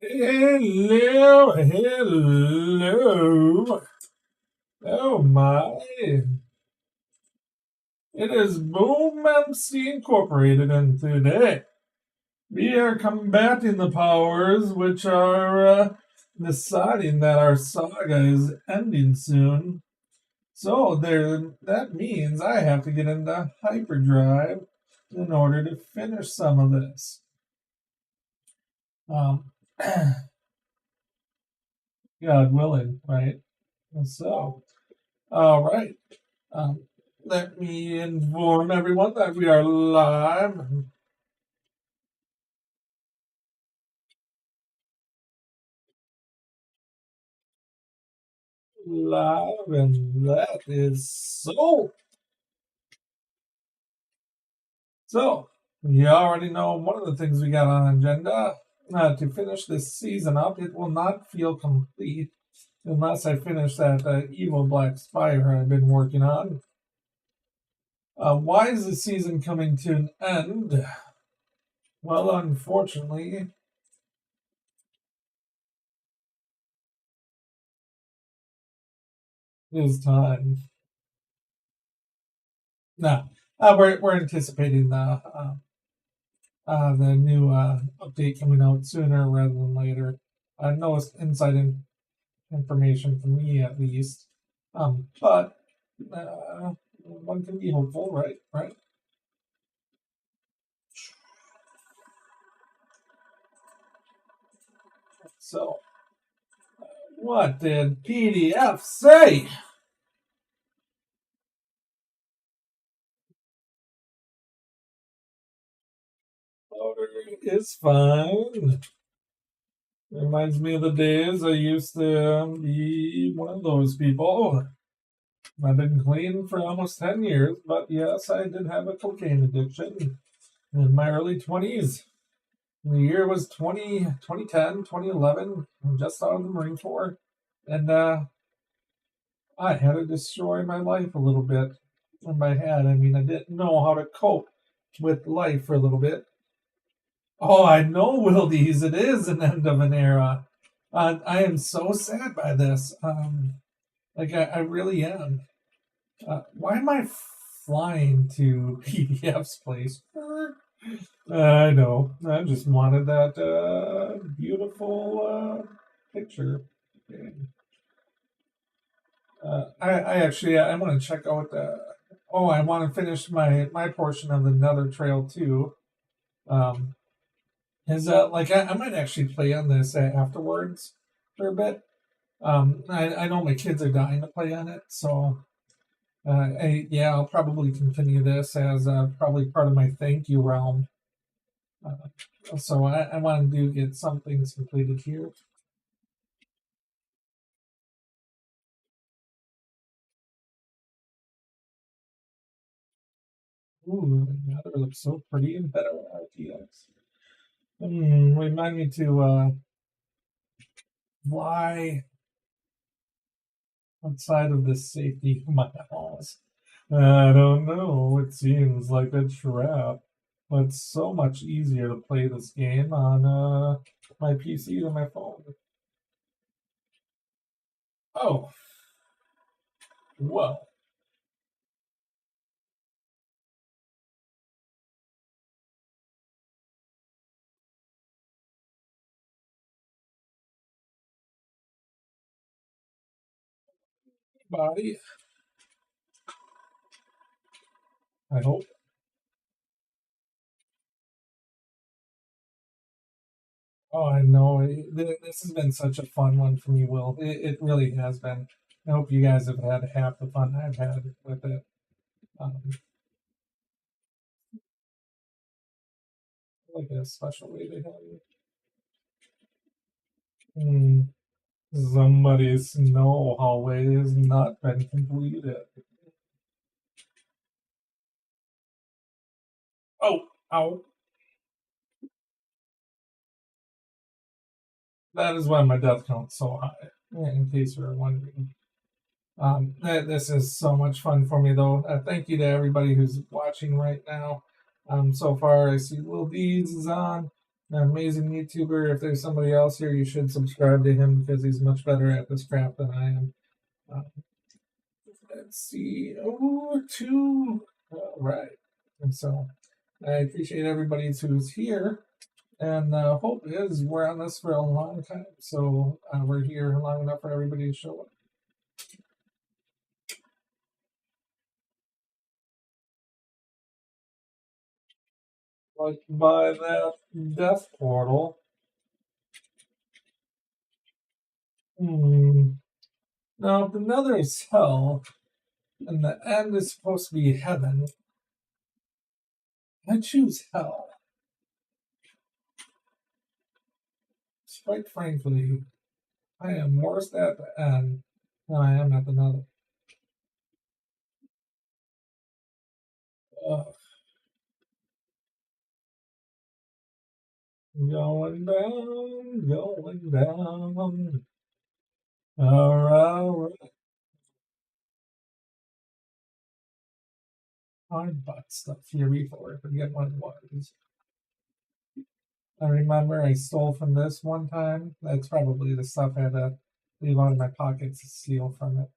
Hello, hello. Oh my. It is Boom MC Incorporated, and today we are combating the powers which are deciding that our saga is ending soon. So that means I have to get into hyperdrive in order to finish some of this. God willing, right? So, all right. Let me inform everyone that we are live. Live, and that is so. So, you already know one of the things we got on agenda. To finish this season up, it will not feel complete unless I finish that evil black spire I've been working on. Why is the season coming to an end? Well, unfortunately, it is time. No, we're anticipating the new update coming out sooner rather than later. No inside information from me, at least. But one can be hopeful, right? Right. So, what did PDF say? Loading is fine. Reminds me of the days I used to be one of those people. I've been clean for almost 10 years, but yes, I did have a cocaine addiction in my early 20s. The year was 2010, 2011. I'm just out of the Marine Corps. And I had to destroy my life a little bit in my head. I mean, I didn't know how to cope with life for a little bit. Oh, I know, WillDeez. It is an end of an era. I am so sad by this. I really am. Why am I flying to PDF's place? I know. I just wanted that beautiful picture. I want to check out the. Oh, I want to finish my portion of the Nether Trail too. I might actually play on this afterwards for a bit. I know my kids are dying to play on it, so I'll probably continue this as probably part of my thank you realm. So I want to get some things completed here. Ooh, the Nether looks so pretty in better RTX. Remind me to fly outside of the safety of my house. I don't know. It seems like a trap. But it's so much easier to play this game on my PC than my phone. Oh. Whoa. Body. I hope. Oh, I know. This has been such a fun one for me, Will. It really has been. I hope you guys have had half the fun I've had with it. Like a special way to have it. Somebody's snow hallway has not been completed. Oh, ow. That is why my death count's so high, in case you're wondering. This is so much fun for me, though. Thank you to everybody who's watching right now. So far, I see WillDeez is on. an amazing YouTuber. If there's somebody else here, you should subscribe to him because he's much better at this crap than I am. Let's see. Oh, 2. All right. And so I appreciate everybody who's here. And hope is we're on this for a long time. So we're here long enough for everybody to show up. Like by that death portal. Now, if the nether is hell, and the end is supposed to be heaven, I choose hell. Quite frankly, I am worse at the end than I am at the nether. Going down, going down. All right. I bought stuff here before. I forget what it was. I remember I stole from this one time. That's probably the stuff I had to leave out of my pockets to steal from it.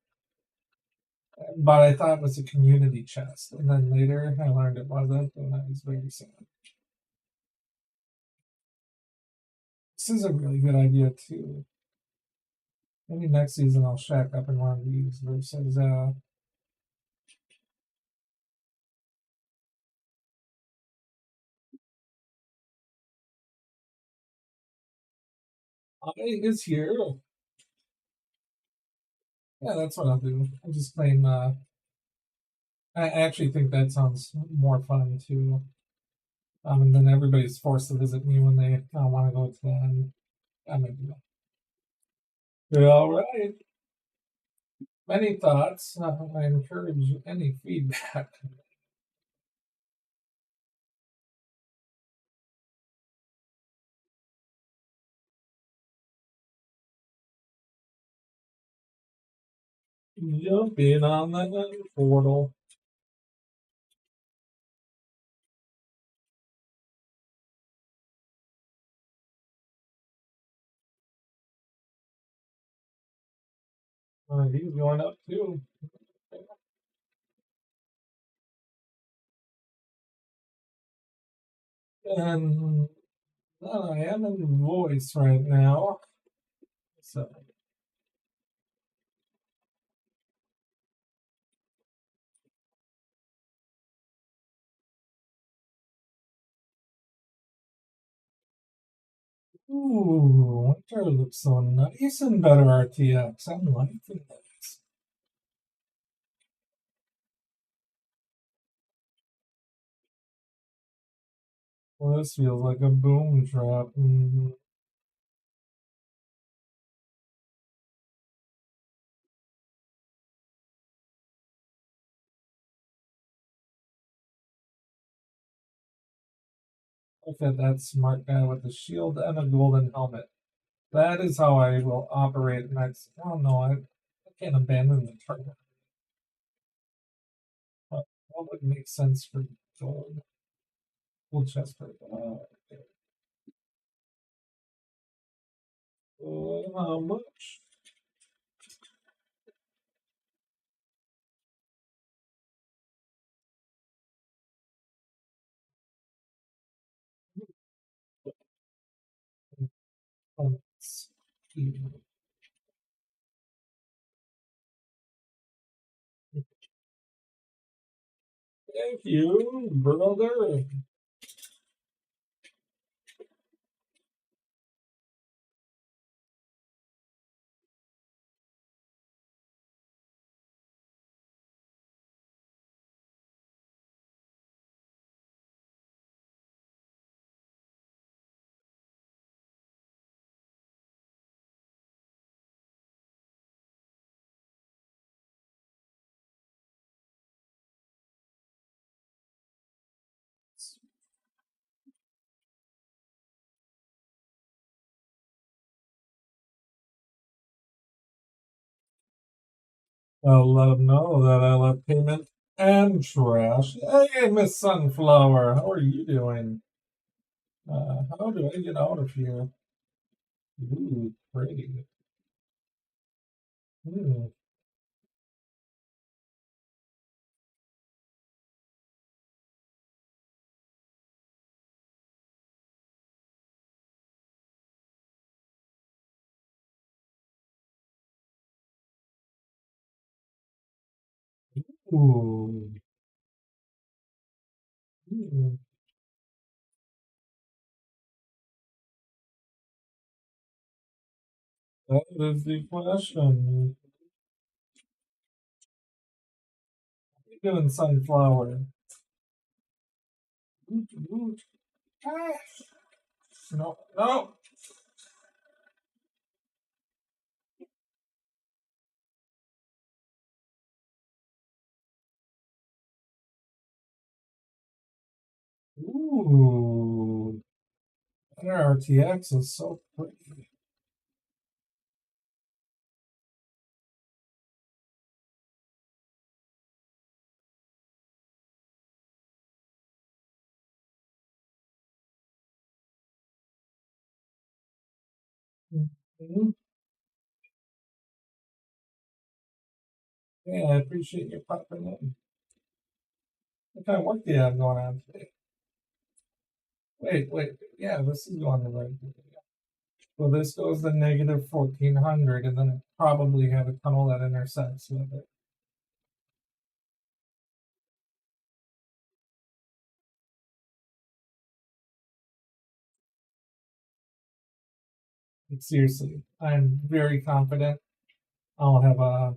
But I thought it was a community chest. And then later I learned it wasn't, and I was very sad. This is a really good idea, too. Maybe next season I'll shack up in one of these versus is here. Yeah, that's what I'll do. I'll just claim I actually think that sounds more fun too. And then everybody's forced to visit me when they want to go to the end. I'm gonna do that. All right. Any thoughts? I encourage any feedback. Jump in on that portal. He's going up too. And I am in voice right now. So ooh, Winter looks so nice and better RTX. I'm liking this. Well, this feels like a boom trap. Look at that smart guy with a shield and a golden helmet. That is how I will operate next. Oh no, I can't abandon the target. What would make sense for gold? Gold chest for how much? Thank you, brother. I'll let them know that I left payment and trash. Hey, Miss Sunflower, how are you doing? How do I get out of here? Ooh, pretty. Hmm. Ooh. Hmm. That is the question. What are you doing, sunflower? Oot, oot. Ah. No, no. Ooh. That RTX is so pretty. Mhm. Yeah, I appreciate you popping in. What kind of work do you have going on today? Wait. Yeah, this is going the right way. So this goes to negative 1400, and then I probably have a tunnel that intersects with it. Like, seriously, I'm very confident I'll have a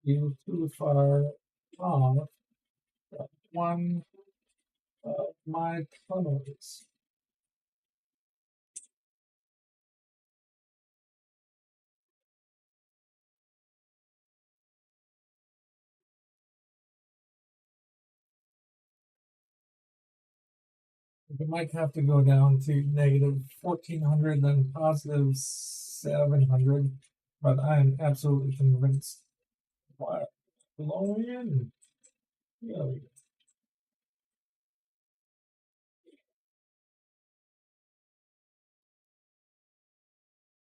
view too far off one of my tunnels. We might have to go down to negative 1400, then positive 700, but I'm absolutely convinced. Why? Blow in. There we go.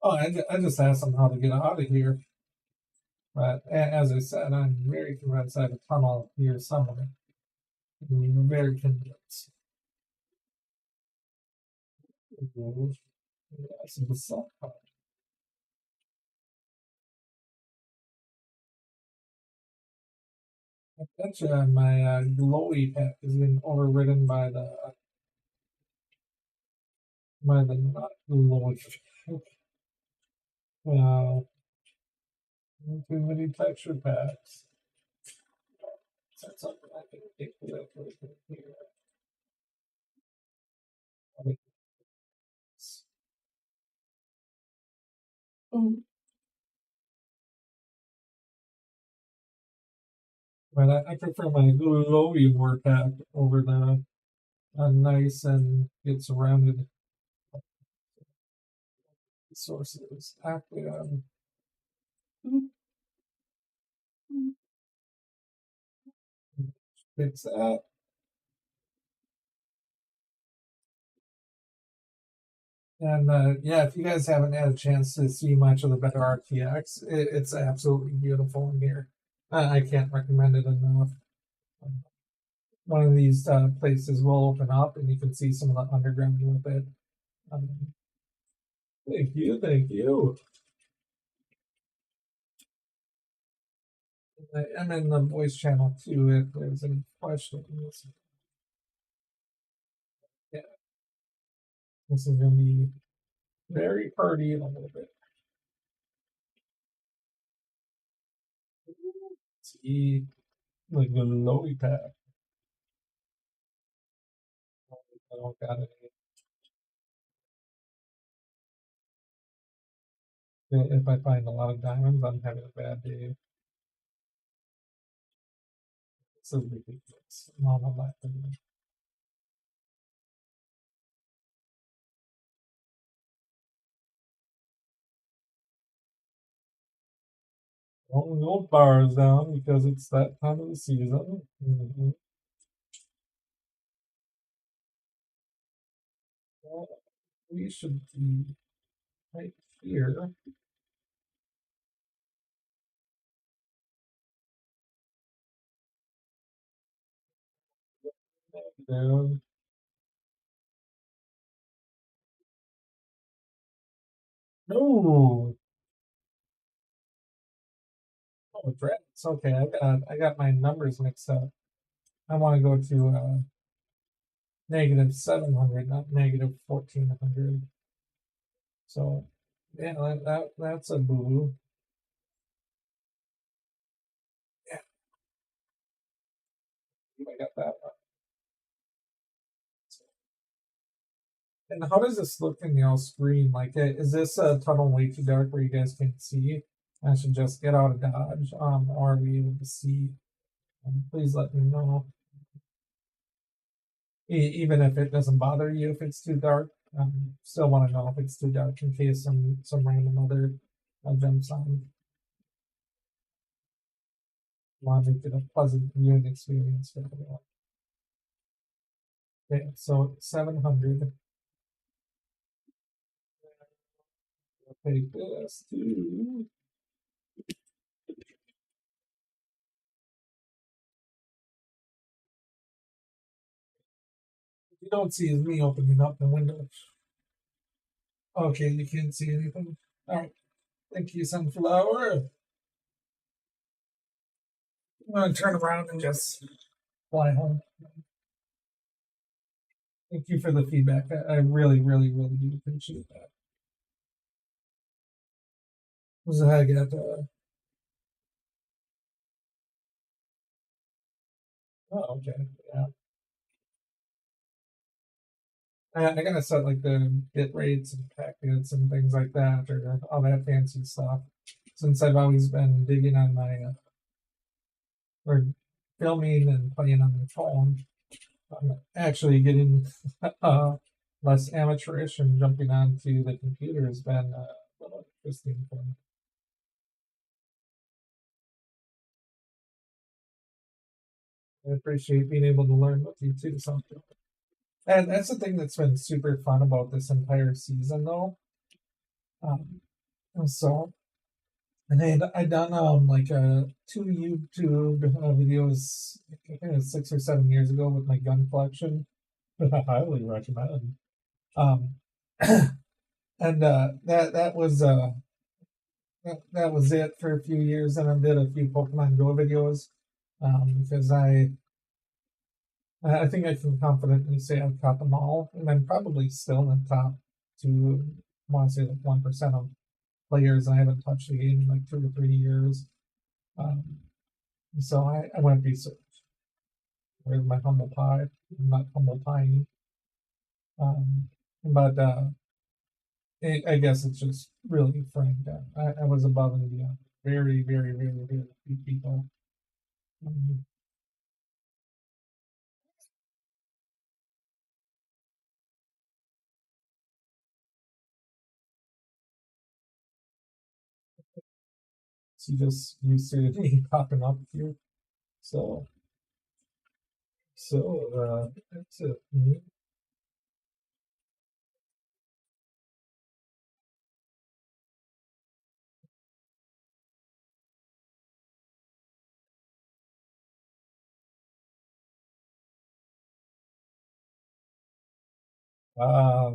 Oh, I just asked them how to get out of here. But as I said, I'm very convinced I have a tunnel here somewhere. I'm very convinced. Yes, the sun. I bet you my glowy pack is being overridden by the not glowy pack. Uh, too many texture packs. That's something I can take with here. But I prefer my glowy war pack over the nice and get surrounded sources. Actually, fix that. And yeah, if you guys haven't had a chance to see much of the better RTX, it's absolutely beautiful in here. I can't recommend it enough. One of these places will open up and you can see some of the underground with it. Um, thank you, thank you. I am in the voice channel too if there's any questions. Yeah, this is going to be very party in a little bit. See the glowy pack. I don't got any. If I find a lot of diamonds, I'm having a bad day. This is ridiculous. Not a lot of them. Rolling old bars down because it's that time of the season. Well, we should be right here. Negative. No. Oh, drafts. Okay, I got my numbers mixed up. I want to go to negative 700, not negative 1400. So yeah, that's a boo. Yeah, I got that one. And how does this look in your screen? Like, is this a tunnel way too dark where you guys can't see? I should just get out of Dodge. Or are we able to see? Please let me know. Even if it doesn't bother you if it's too dark, still want to know if it's too dark in case some random other jumps on. Want to make it a pleasant viewing experience for everyone. Okay, so 700. I'll take this to you don't see is me opening up the window. Okay, you can't see anything. All right, thank you, Sunflower. I'm gonna turn around and just fly home. Thank you for the feedback. I really, really, really do appreciate that. So I got oh, okay, yeah. I gotta set like the bit rates and packets and things like that, or all that fancy stuff. Since I've always been digging on my or filming and playing on my phone, I'm actually getting less amateurish and jumping onto the computer has been a little interesting for me. I appreciate being able to learn with you too, something. And that's the thing that's been super fun about this entire season, though. So, and I done like 2 YouTube videos, I think it was 6 or 7 years ago with my gun collection. I highly recommend. Um, and that was it for a few years, and I did a few Pokemon Go videos because I think I can confidently say I've caught them all, and I'm probably still in the top two. I want to say like 1% of players. I haven't touched the game in like 2 or 3 years, um, so I went research. Where's my humble pie? I'm not humble pie, but I guess it's just really frank. I was above and beyond. Very, very, very, very few people. Um, so just used to me popping up here. So that's it.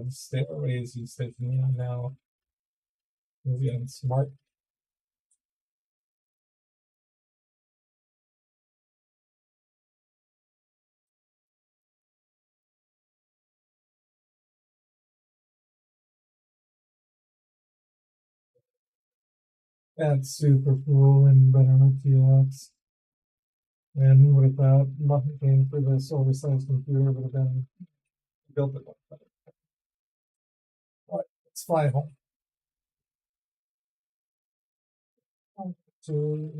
Stairways he's taking me on now. He's getting smart. That's super cool and better on RTX. And who would have thought nothing came for this oversized computer would have been built it like that. All right, let's fly home. So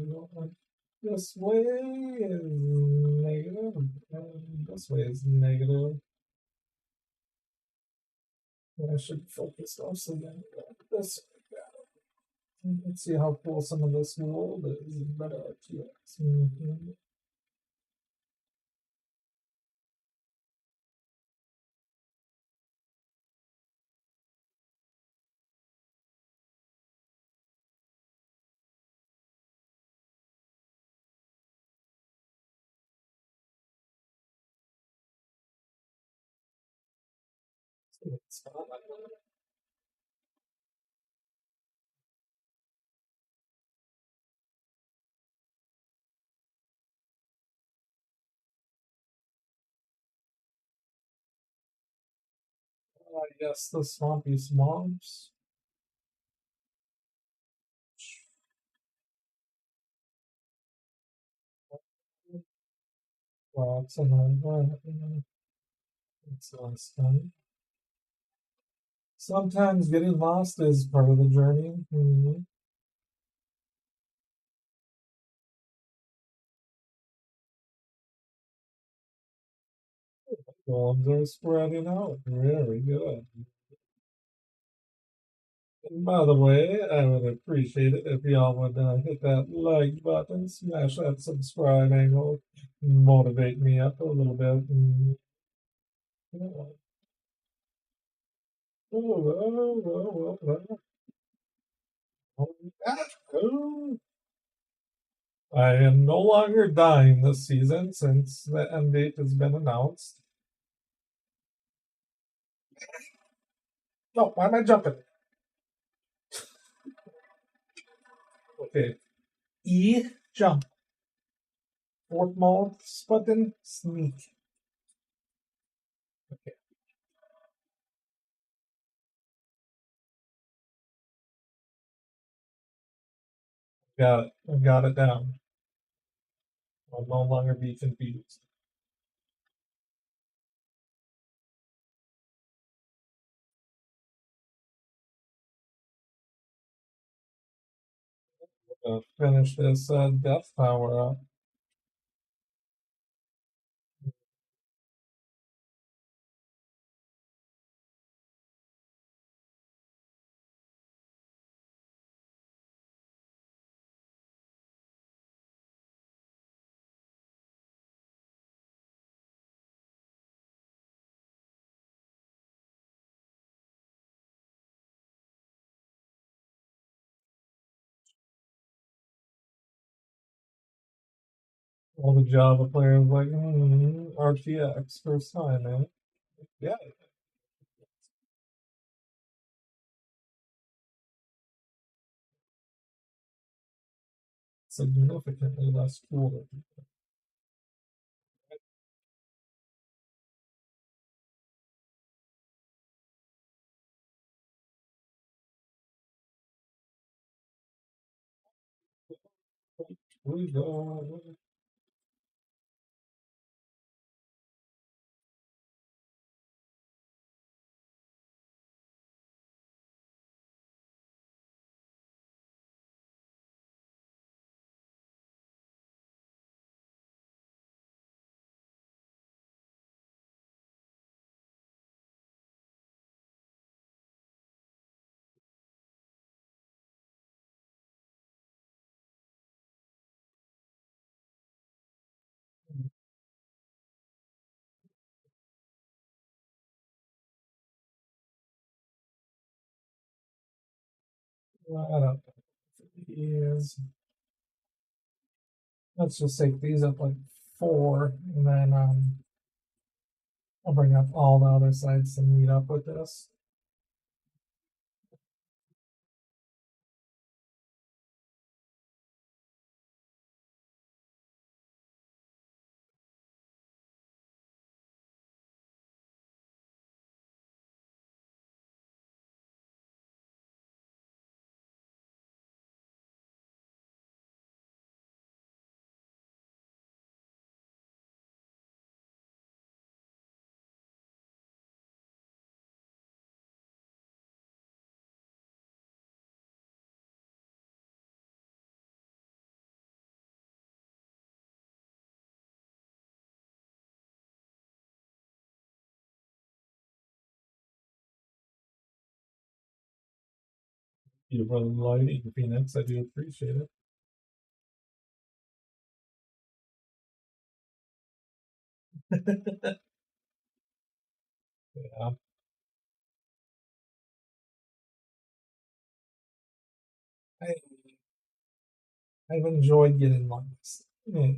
this way is negative, and this way is negative. I should focus mostly on this. Let's see how cool some of this world is. Better RTX. Mm-hmm. Yes, the swampy swamps. Rocks and all that. It's less fun. Sometimes getting lost is part of the journey. Mm-hmm. Golems are spreading out. Very good. And by the way, I would appreciate it if y'all would hit that like button, smash that subscribe angle, motivate me up a little bit. And, yeah. I am no longer dying this season since the end date has been announced. No, why am I jumping? Okay. E, jump. Fourth mouse button, sneak. Okay. Got it. I got it down. I'll no longer be confused. Finish this death power up. All the Java players like, RTX first time, man. Yeah. Significantly less cool. Here we go. I don't know. Is let's just take these up like 4, and then I'll bring up all the other sites and meet up with this. you for lighting, Phoenix. I do appreciate it. Yeah. I've enjoyed getting lost in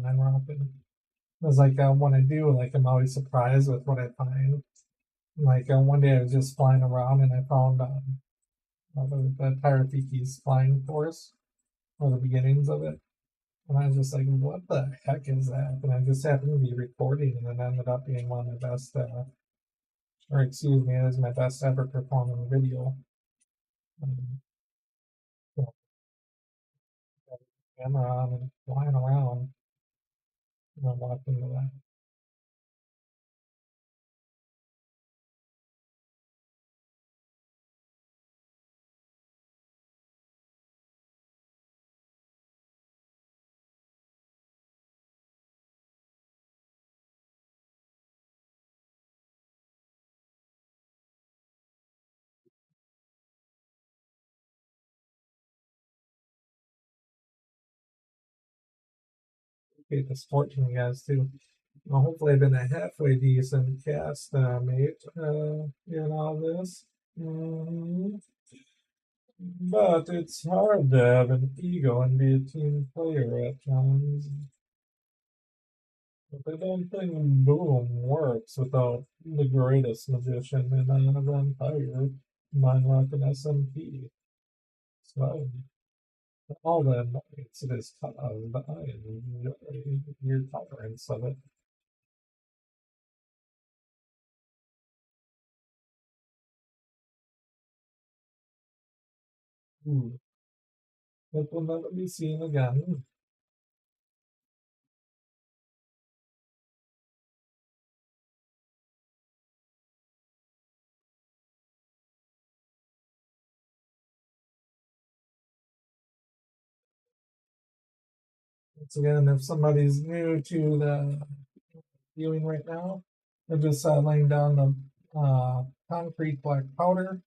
Minerockin. Because like when I do, like I'm always surprised with what I find. Like one day I was just flying around and I found the Tyraphyki's flying force, or the beginnings of it. And I was just like, what the heck is that? And I just happened to be recording, and it ended up being one of my best, or excuse me, it was my best ever performing video. So, camera on and flying around, and I'm watching that. Appreciate the support from you guys too. Well, hopefully I've been a halfway decent cast mate in all this. But it's hard to have an ego and be a team player at times. But I don't think Boom works without the greatest magician in the entire Minerockin SMP. So all the annoyance it is caused, I enjoy your tolerance of it. It will never be seen again. Once again, if somebody's new to the viewing right now, I'm just laying down the concrete black powder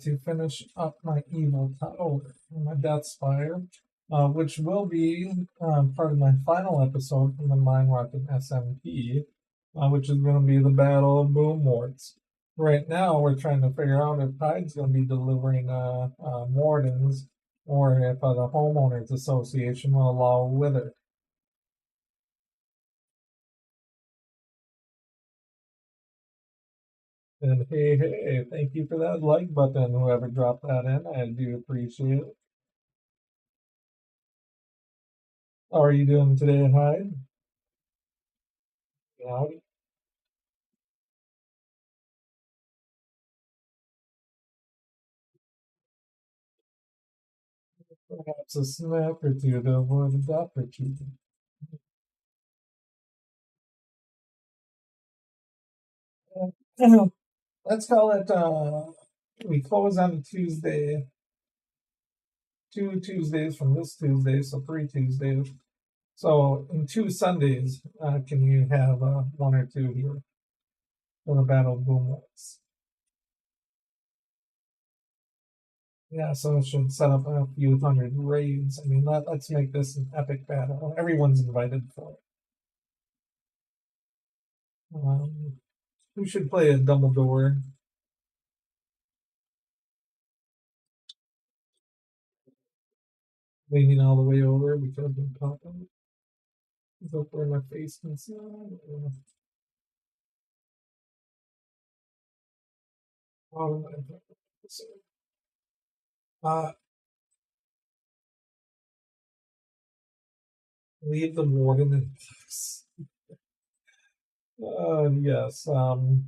to finish up my evil tower, my death spire, which will be part of my final episode from the Minerockin SMP, which is going to be the Battle of Boomwarts. Right now, we're trying to figure out if Hyde's going to be delivering wardens, or if the homeowners association will allow wither. And hey, thank you for that like button, whoever dropped that in. I do appreciate it. How are you doing today, Hyde? Howdy. Perhaps a snap or two to avoid the doctor treatment. Let's call it, we close on Tuesday, 2 Tuesdays from this Tuesday, so 3 Tuesdays. So in 2 Sundays, can you have 1 or 2 here for the Battle of Boomwarts? Yeah, so it should set up a few hundred raids. I mean, let's make this an epic battle. Everyone's invited for it. Who should play a Dumbledore? Leaning all the way over because I've been talking. Is that where my face can see? Uh, leave the warden in place. Yes. And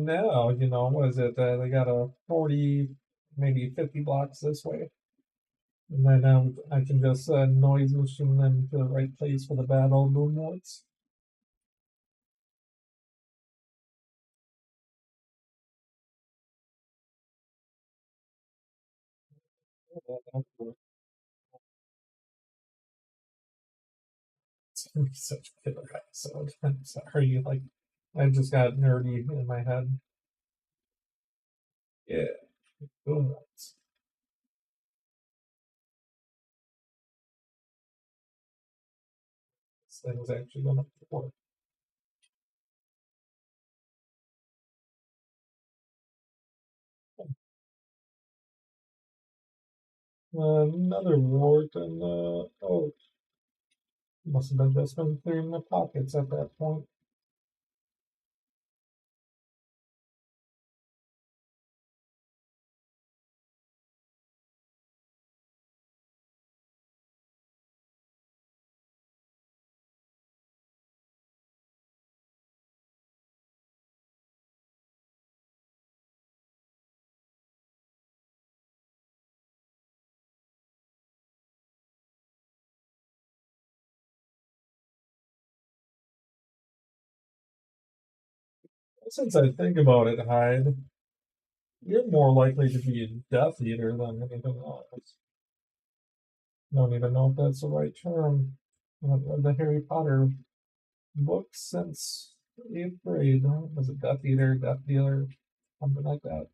now, what is it? They got a 40, maybe 50 blocks this way. And then I can just noise machine them to the right place for the battle boom warts. It's gonna be such a killer episode. I'm sorry, I just got nerdy in my head. Yeah. Cool. This thing's actually gonna work. Another wart and oh, must have been just been clearing the pockets at that point. Since I think about it, Hyde, you're more likely to be a Death Eater than anything else. Don't even know if that's the right term. I've read the Harry Potter books since 8th grade. Was it Death Eater, Death Dealer, something like that?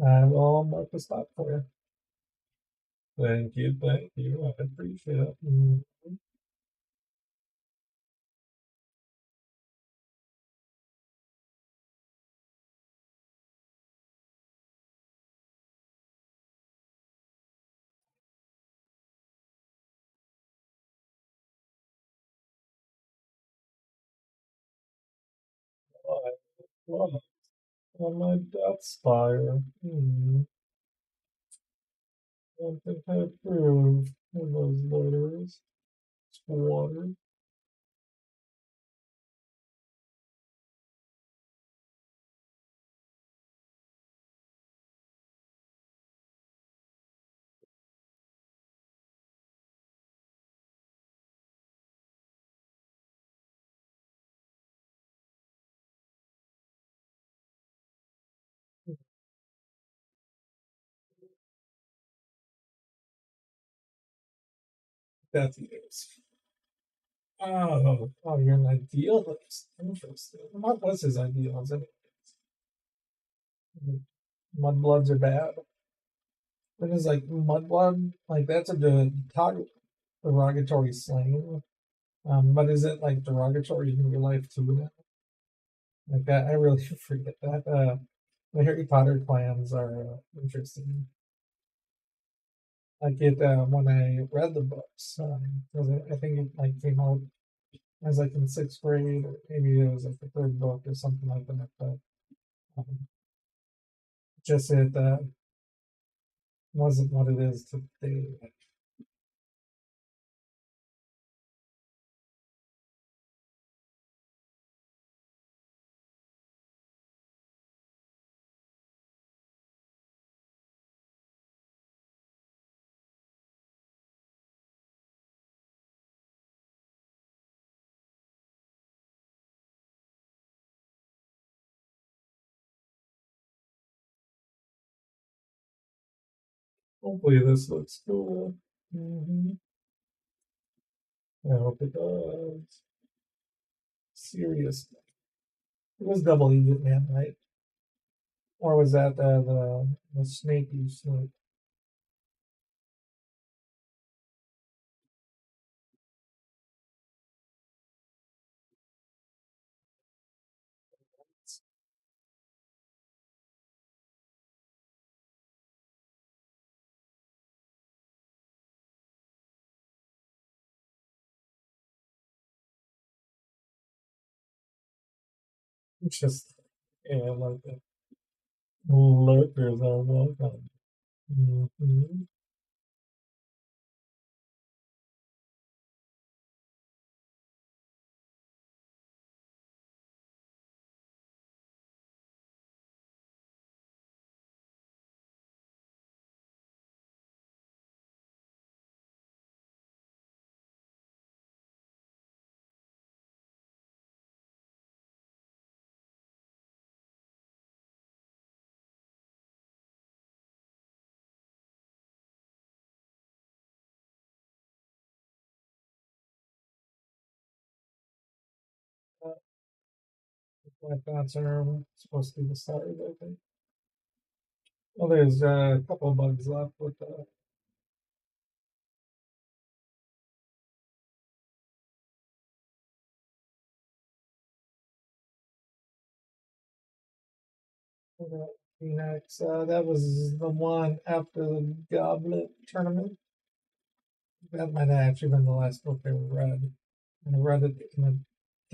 I will mark the stop for you. Thank you, thank you. I appreciate it. Well, on my Death Spire. One thing I approve of those loaders. It's water. Death Eaters. Oh, you're an idealist. Interesting. What was his ideals? Mudbloods are bad. Then is like mudblood, like that's a derogatory slang. But is it like derogatory in real life too? Now? Like that, I really forget that. The Harry Potter clans are interesting. Like it when I read the books, 'cause I think it like came out as like in 6th grade, or maybe it was like the 3rd book or something like that. But um, just it wasn't what it is today. Hopefully this looks cool. I hope it does. Seriously. It was double Egypt man, right? Or was that the snaky snake? Just yeah, like the lurkers are welcome. Mm-hmm. Black dots are supposed to be the stars, I think. Well, there's a couple of bugs left with the Phoenix. That was the one after the Goblet tournament. That might have actually been the last book I read. I read it in a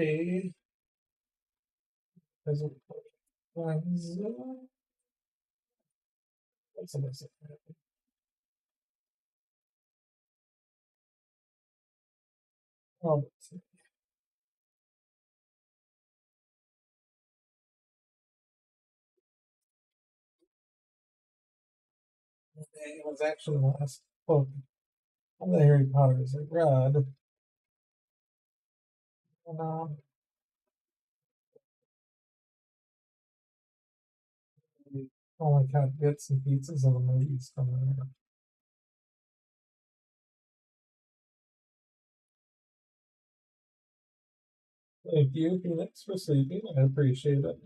day. As it was, what's the best? Oh, it was actually the last book of the Harry Potters I read. And we only got bits and pieces of the movies from there. Thank you, Phoenix, for sleeping. I appreciate it.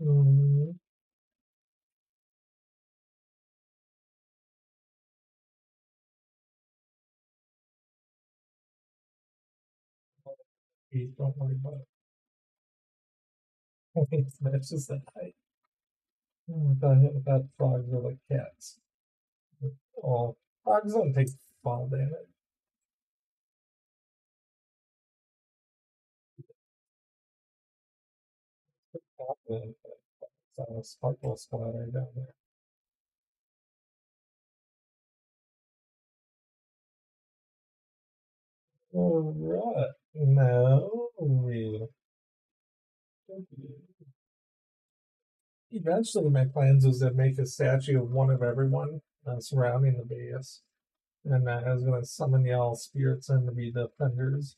Please don't worry about it. That's just that height. I thought frogs were like cats. Oh, frogs don't take fall damage. Confident that it's a sparkle splatter down there. Alright, now we eventually my plans was to make a statue of one of everyone surrounding the base. And I was going to summon y'all spirits in to be defenders.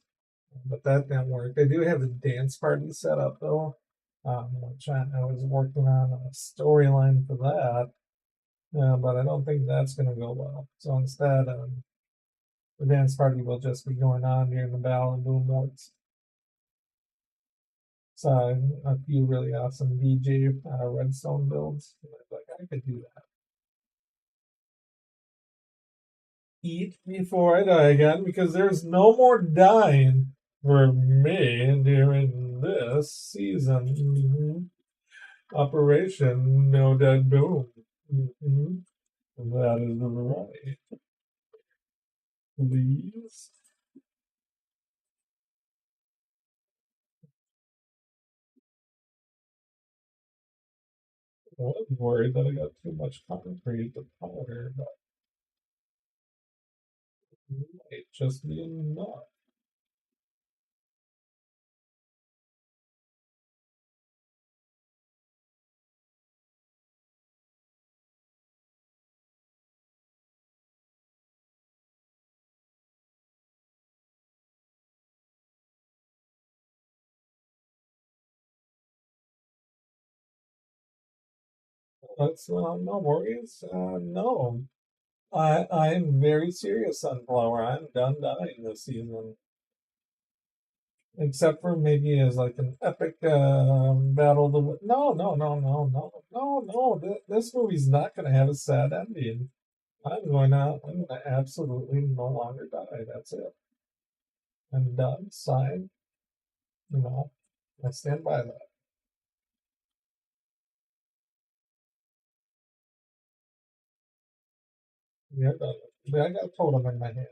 But that didn't work. I do have a dance party set up though, which I was working on a storyline for that. But I don't think that's going to go well. So instead, the dance party will just be going on during the Battle of Boom Woods. So a few really awesome DJ redstone builds. Like I could do that. Eat before I die again because there's no more dying for me during this season. Operation No Dead Boom. That is right. Please. I was worried that I got too much concrete to powder, but it might just be enough. That's no worries. No, I'm very serious, Sunflower. I'm done dying this season. Except for maybe as like an epic battle. No. This movie's not going to have a sad ending. I'm gonna absolutely no longer die. That's it. I'm done. Signed. You know, I stand by that. Yeah, I got a totem in my hand.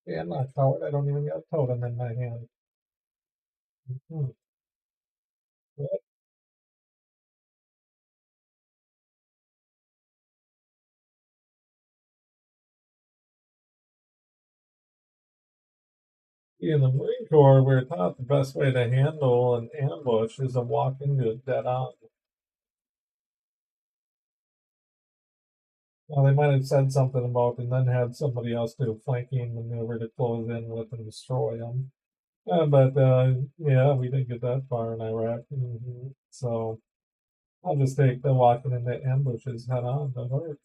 Yeah, I'm not a coward. I don't even got a totem in my hand. Hmm. What? In the Marine Corps, we're taught the best way to handle an ambush is to walk into it dead on. Well, they might have said something about and then had somebody else do a flanking maneuver to close in with and destroy them. But yeah, we didn't get that far in Iraq. So I'll just take the walking into ambushes head on. That hurt.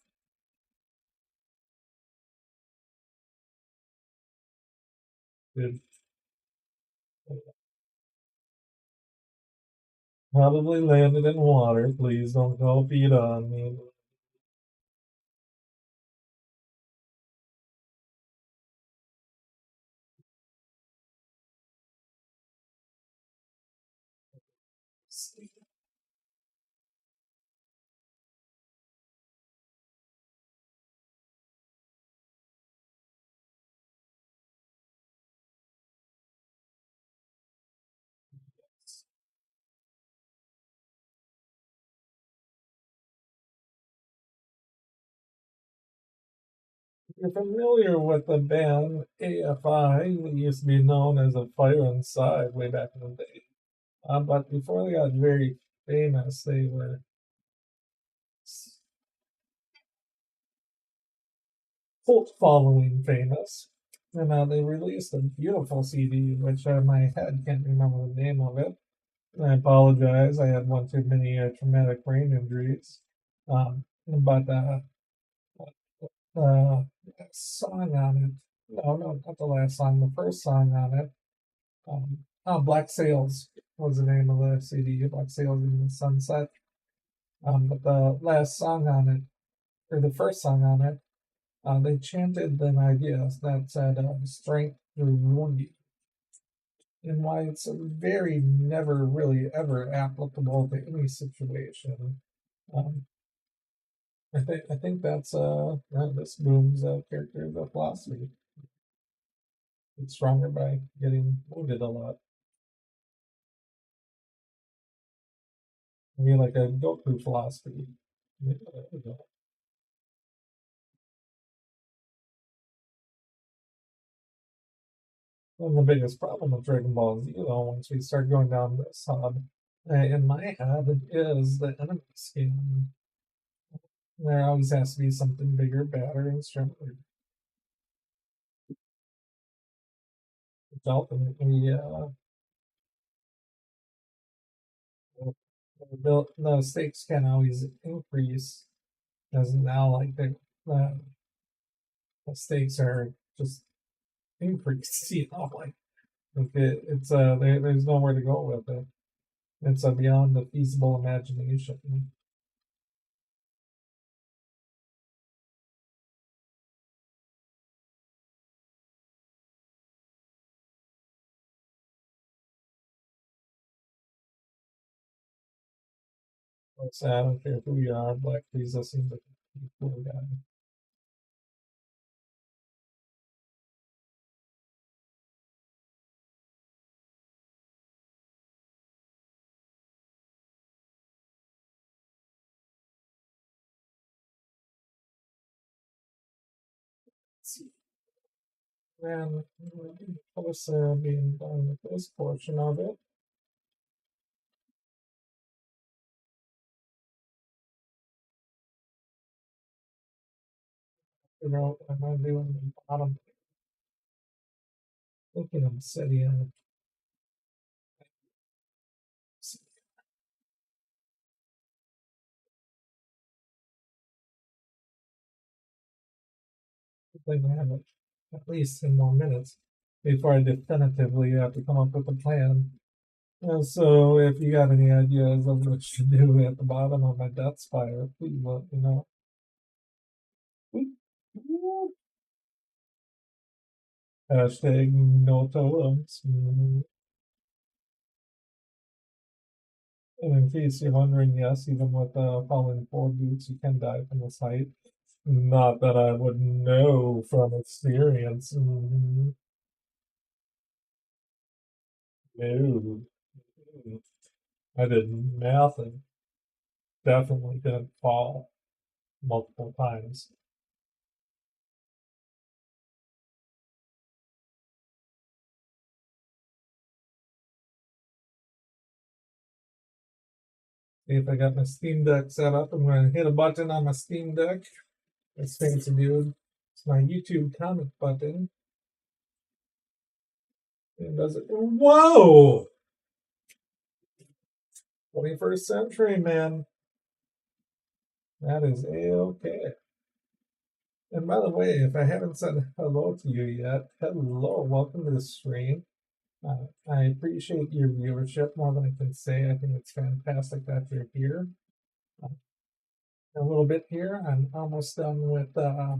Did Probably landed in water. Please don't go feed on me. You're familiar with the band AFI, that used to be known as A Fire Inside way back in the day. But before they got very famous, they were cult following famous. And they released a beautiful CD, which my head can't remember the name of it. I apologize. I had one too many traumatic brain injuries. But the song on it, no, not the last song, the first song on it, Black Sails was the name of the CD, Black Sails in the Sunset. But the last song on it, or the first song on it, they chanted an idea that said, strength through wounding. And why it's very never really ever applicable to any situation. I think that's this Boom's character of philosophy. It's stronger by getting wounded a lot. Maybe like a Goku philosophy. And the biggest problem with Dragon Ball Z, though, once we start going down this hub, in my head, is the enemy skin. There always has to be something bigger, badder, and stronger. Which ultimately, the stakes can always increase, as now, like, the stakes are just increased, like it's there's nowhere to go with it. It's beyond the feasible imagination. So I don't care who you are, Black Frieza seems like a pretty cool guy. And close being done with this portion of it. Figure out what I'm going to do in the bottom. Thinking obsidian. I think I have at least 10 more minutes before I definitively have to come up with a plan. So if you got any ideas of what to do at the bottom of my death spire, please let me know. Hashtag no totems. And in case you're wondering, yes, even with falling 4 boots, you can die from this height. Not that I would know from experience. No. I did nothing. Definitely didn't fall multiple times. See if I got my Steam Deck set up. I'm going to hit a button on my Steam Deck. It's fancy, dude. It's my YouTube comment button. And does it? Whoa! 21st century, man. That is A-okay. And by the way, if I haven't said hello to you yet, hello, welcome to the stream. I appreciate your viewership more than I can say. I think it's fantastic that you're here. A little bit here. I'm almost done with a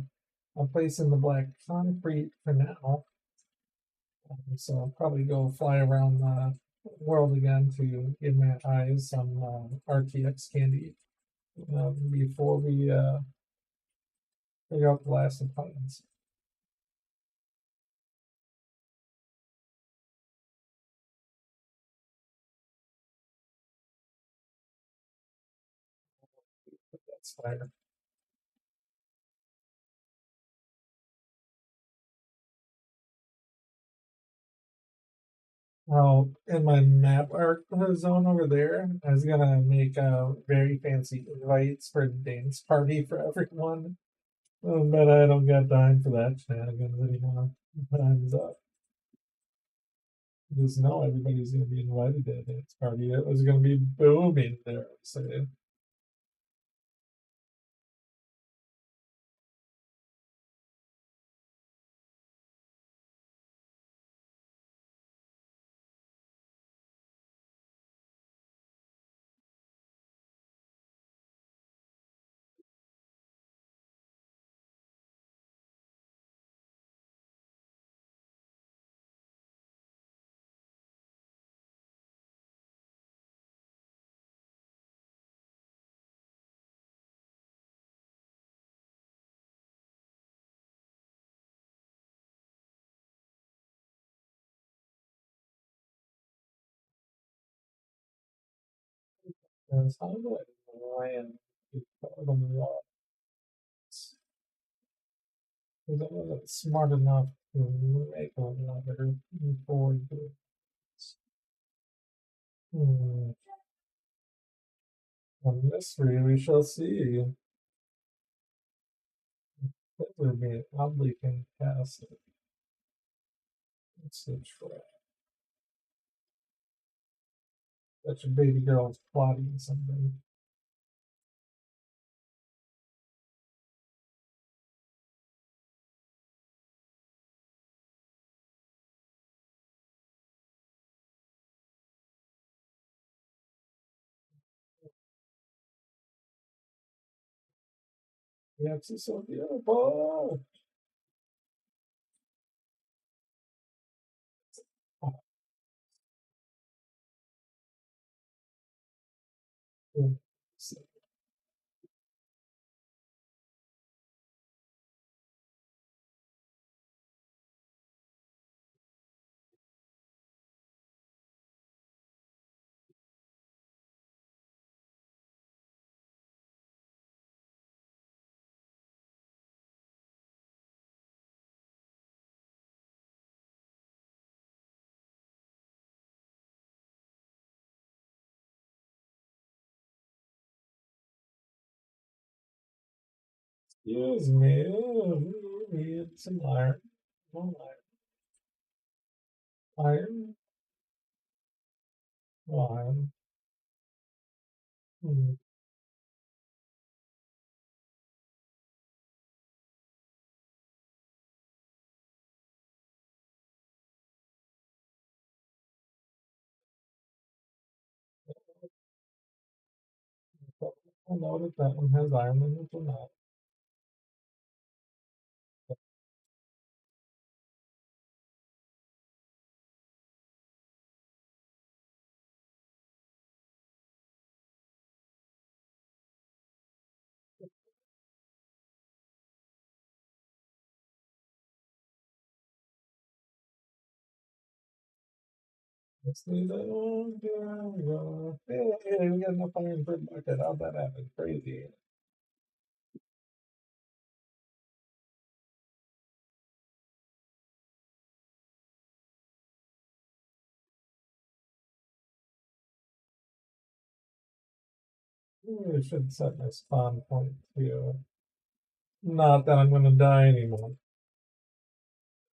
place in the black concrete for now. So I'll probably go fly around the world again to give my eyes some RTX candy before we figure out the last of plans. That's fire. Oh, in my map art zone over there, I was gonna make very fancy invites for a dance party for everyone. But I don't got time for that shenanigans anymore. Time's up. Just know everybody's gonna be invited to a dance party. It was gonna be booming there. So that's how do I land the walls? Because I wasn't smart enough to make a ladder before this. A mystery we shall see. That would be oddly fantastic. It's a trap. That your baby girl's plotting something. Yes, it's so beautiful. Oh, so excuse me. We need some iron. No iron. Iron. No iron. Hmm. I know that that one has iron in it or not. Let's leave that on. There we go. Hey, we got enough iron for a bucket. How'd that happen? Crazy. Maybe I should set my spawn point too. Not that I'm going to die anymore.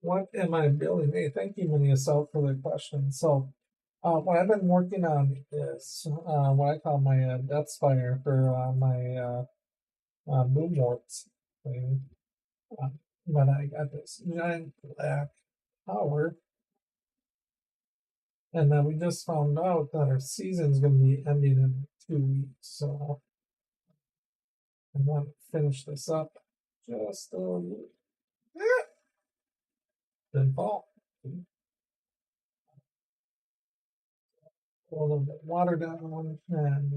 What am I building? Hey, thank you, Mini Assault, for the question. So, what I've been working on is what I call my Death Spire for my Boomworks thing. Uh, but I got this giant black tower And then we just found out that our season's going to be ending in 2 weeks, so I want to finish this up just a little. Then fall. Pour a little bit of water down and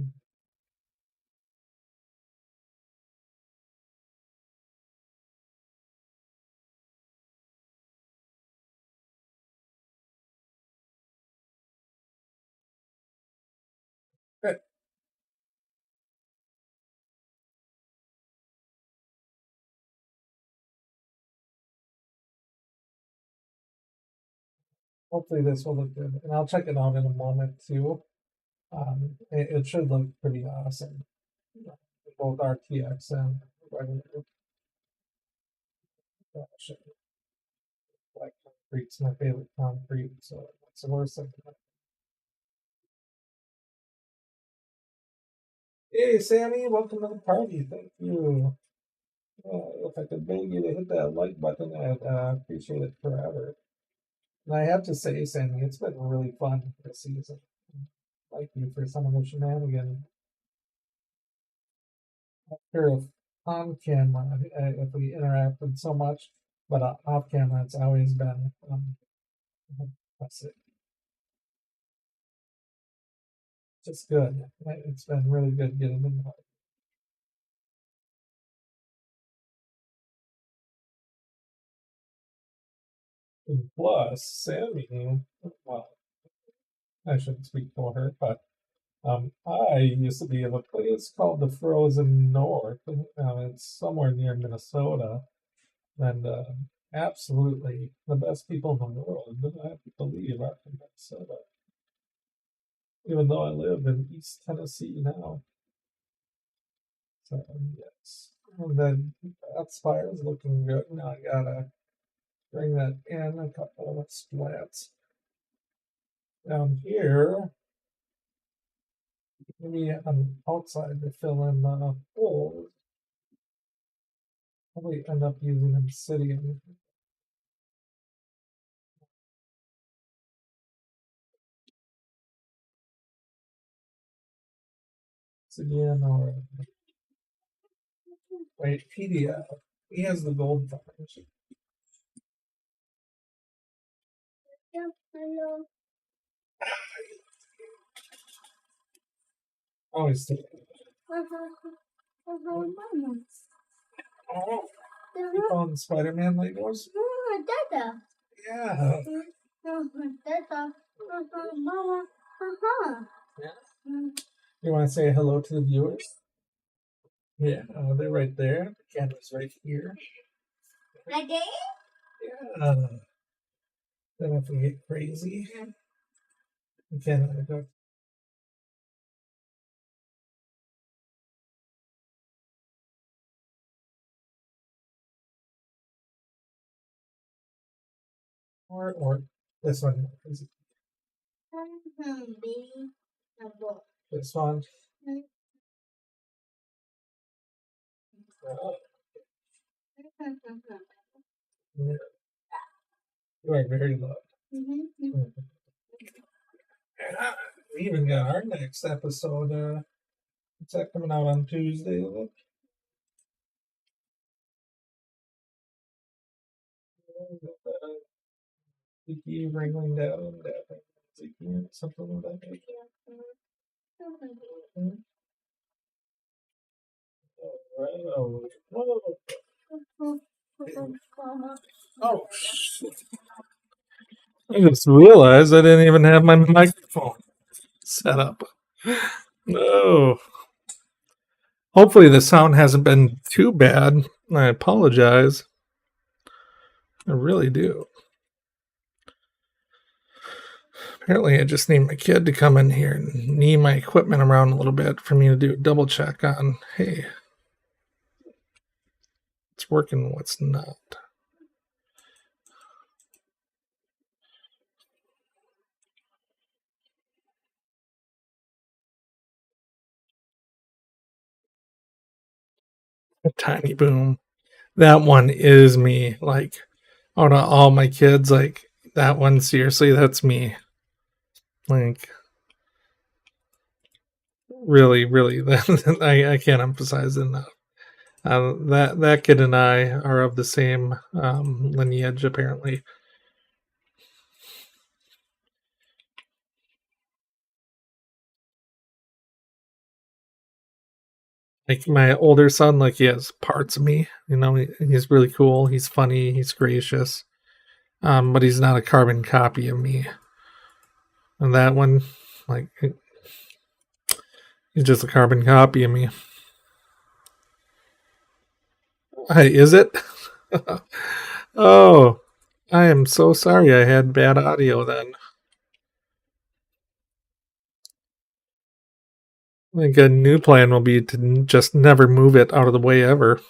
good. Hopefully this will look good, and I'll check it out in a moment too. It should look pretty awesome, both RTX and regular. Black concrete's my favorite concrete, so what's the worst thing? Hey, Sammy, welcome to the party. Thank you. If I could beg you to hit that like button, I'd appreciate it forever. And I have to say, Sammy, it's been really fun this season. Thank you for some of the shenanigans. Not sure if on camera, if we interacted so much, but off camera, it's always been that's it. Just good. It's been really good getting in there. And plus, Sammy, well, I shouldn't speak for her, but I used to be in a place called the Frozen North. It's somewhere near Minnesota, and absolutely the best people in the world. I have to believe are from Minnesota, even though I live in East Tennessee now. So yes, and then that spire's looking good. Now I gotta bring that in a couple of splats down here. Maybe on outside to fill in the holes. Probably end up using obsidian. Obsidian or wait, PDF. He has the gold foundation. Hello. Always take Oh, you found Spider-Man Legos? Dada. Yeah. Dada. Mama. Yeah. You want to say hello to the viewers? Yeah, they're right there. The camera's right here. Right there? Yeah. Then if we get crazy, we can go. Or this one. Baby. This one. Yeah. You are very loved. Yeah, we even got our next episode. Is that coming out on Tuesday? Look. Tiki wrangling down, Tiki, something like that. Oh, shit. I just realized I didn't even have my microphone set up. No. Hopefully the sound hasn't been too bad. I apologize. I really do. Apparently I just need my kid to come in here and knee my equipment around a little bit for me to do a double check on, hey, what's working, what's not. A tiny boom. That one is me. Like, out of all my kids, like, that one, seriously, that's me. Like, really, I can't emphasize enough. That kid and I are of the same lineage, apparently. Like my older son, like he has parts of me. You know, he's really cool. He's funny. He's gracious. But he's not a carbon copy of me. And that one, like, he's just a carbon copy of me. Hey, is it? Oh, I am so sorry. I had bad audio then. I think a new plan will be to just never move it out of the way ever.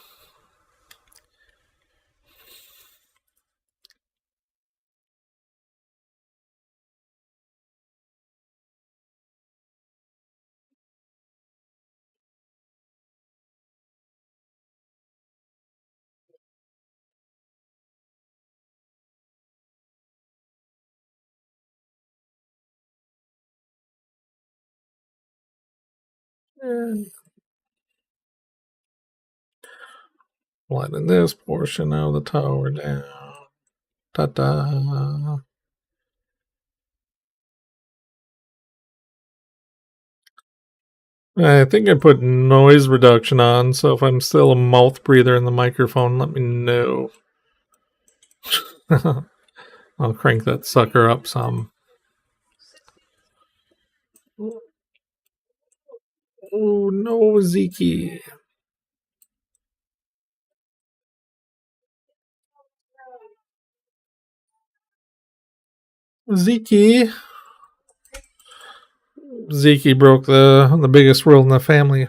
Letting this portion of the tower down. Ta-da. I think I put noise reduction on, so if I'm still a mouth breather in the microphone, let me know. I'll crank that sucker up some. Oh no, Zeke. Zeke broke the biggest rule in the family.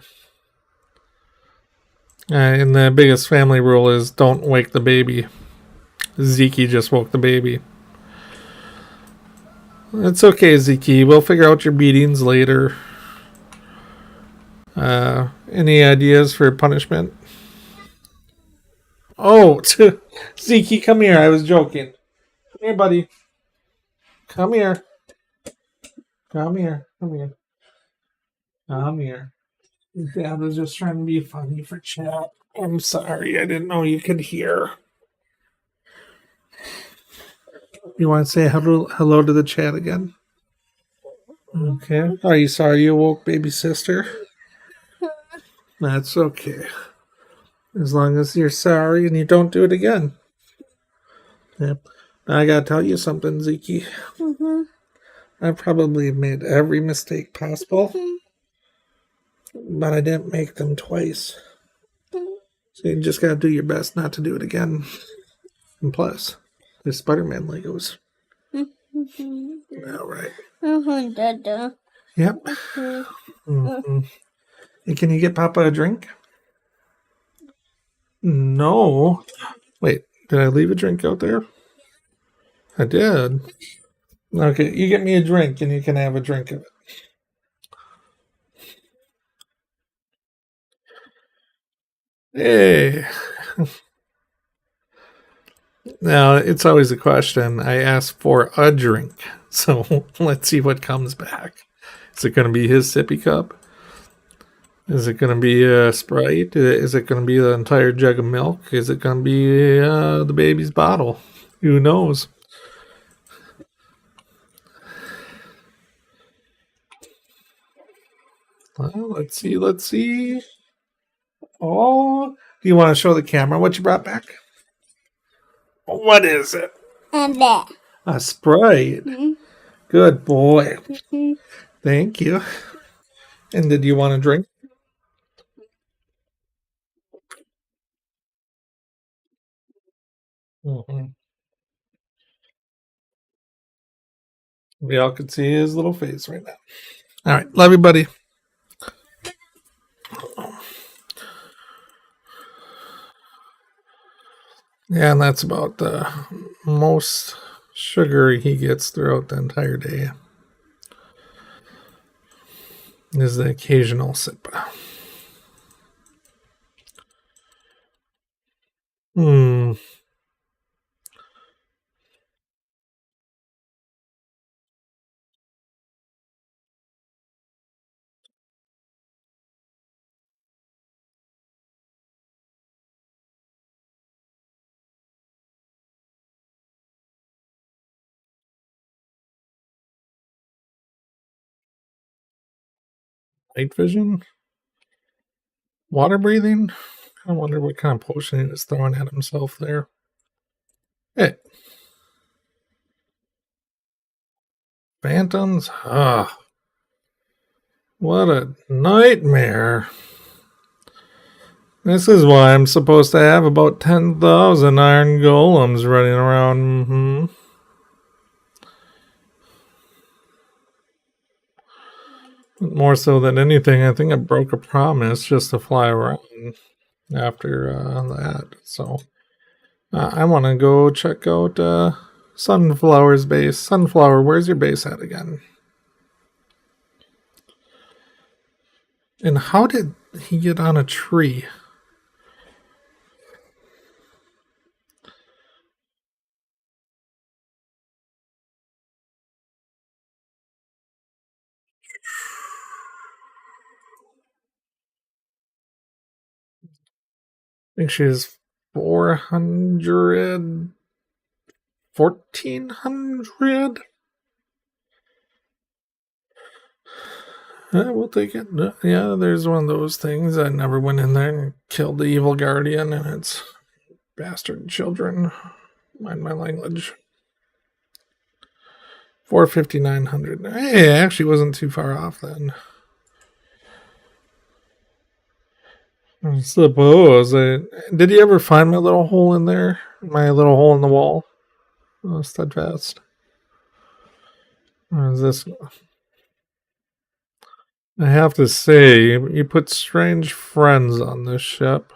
And the biggest family rule is don't wake the baby. Zeke just woke the baby. It's okay, Zeke. We'll figure out your beatings later. Any ideas for punishment? Oh, Zeke, come here. I was joking. Come here, buddy. Come here. Come here. Come here. Come here. Dad was just trying to be funny for chat. I'm sorry. I didn't know you could hear. You want to say hello to the chat again? Okay. Are you sorry you woke baby sister? That's okay. As long as you're sorry and you don't do it again. Yep. Now I gotta tell you something, Zeke. I probably made every mistake possible, but I didn't make them twice. So you just gotta do your best not to do it again. And plus, there's Spider-Man Legos. All right. Yep. Mm-hmm. Hey, can you get Papa a drink? No. Wait, did I leave a drink out there? I did. Okay, you get me a drink and you can have a drink of it. Hey. Now, it's always a question. I ask for a drink. So let's see what comes back. Is it going to be his sippy cup? Is it going to be a Sprite? Is it going to be the entire jug of milk? Is it going to be the baby's bottle? Who knows? Well, let's see. Let's see. Oh, do you want to show the camera what you brought back? What is it? A Sprite. Good boy. Thank you. And did you want a drink? Mm-hmm. We all could see his little face right now. All right. Love you, buddy. Yeah, and that's about the most sugar he gets throughout the entire day. Is the occasional sip. Hmm. Night vision? Water breathing? I wonder what kind of potion he was throwing at himself there. Hey. Phantoms? Ah. What a nightmare. This is why I'm supposed to have about 10,000 iron golems running around. More so than anything, I think I broke a promise just to fly around after that. So I want to go check out Sunflower's base. Sunflower, where's your base at again? And how did he get on a tree? I think she's 400, 1,400. We'll take it. Yeah, there's one of those things. I never went in there and killed the evil guardian and its bastard children. Mind my language. 4,900. Hey, I actually wasn't too far off then. I suppose. Did you ever find my little hole in there? My little hole in the wall? Oh, steadfast. Or is this? I have to say, you put strange friends on this ship.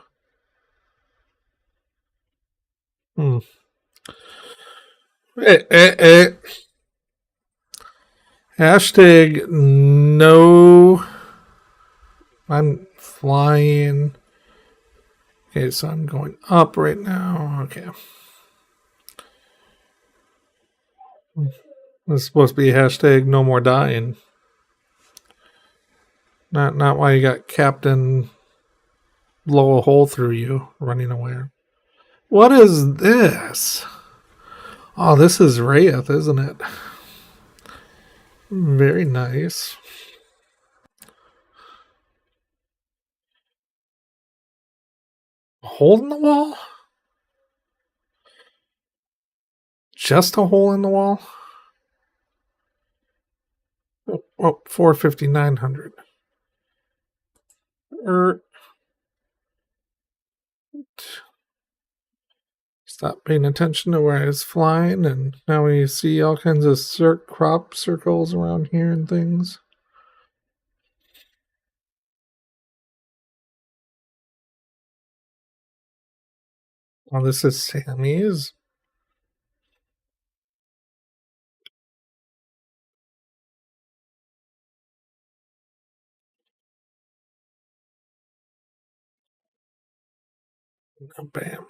Hashtag no. I'm flying. Okay, so I'm going up right now. Okay. This is supposed to be hashtag no more dying. Not why you got Captain blow a hole through you running away. What is this? Oh, this is Rayth, isn't it? Very nice. A hole in the wall? Just a hole in the wall? Oh, 4,900. Stop paying attention to where I was flying, and now we see all kinds of crop circles around here and things. Oh, this is Sammy's. Oh, bam.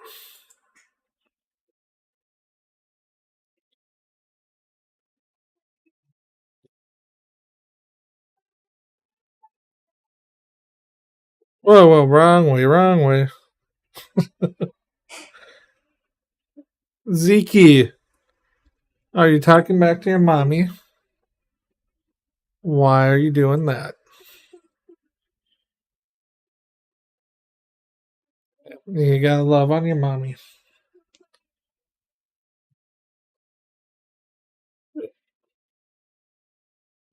Whoa, wrong way. Zeke, are you talking back to your mommy? Why are you doing that? You gotta love on your mommy.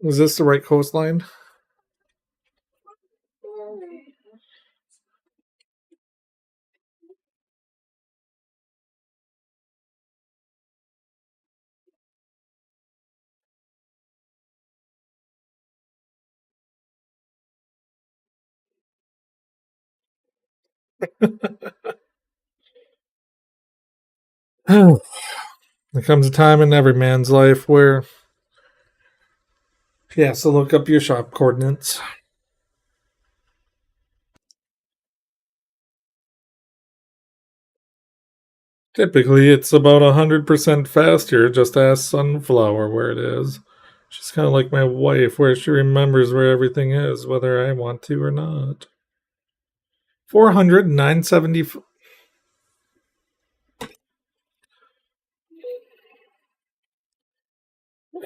Is this the right coastline? There comes a time in every man's life where he has to look up your shop coordinates. Typically, it's about 100% faster. Just ask Sunflower where it is. She's kind of like my wife, where she remembers where everything is, whether I want to or not. 400, 970.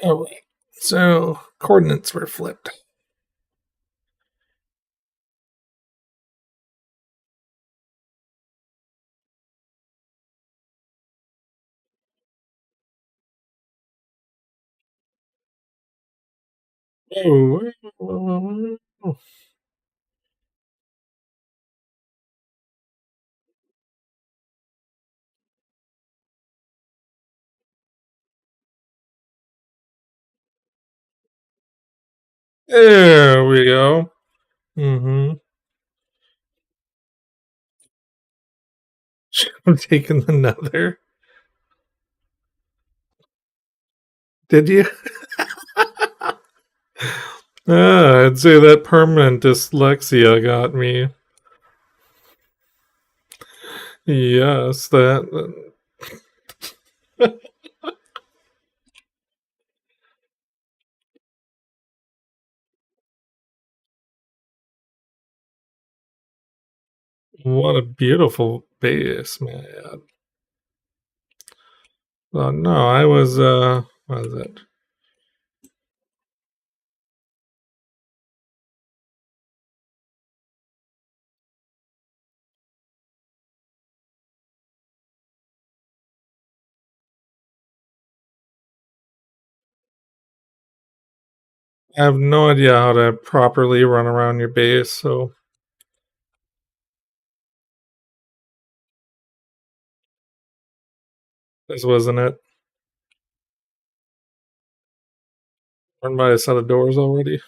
All right. So, coordinates were flipped. Oh. There we go. Mm-hmm. I'm taking the nether. Did you? I'd say that permanent dyslexia got me. Yes, that. What a beautiful base, man. Oh no, I was what is it? I have no idea how to properly run around your base, so this wasn't it. Run by a set of doors already.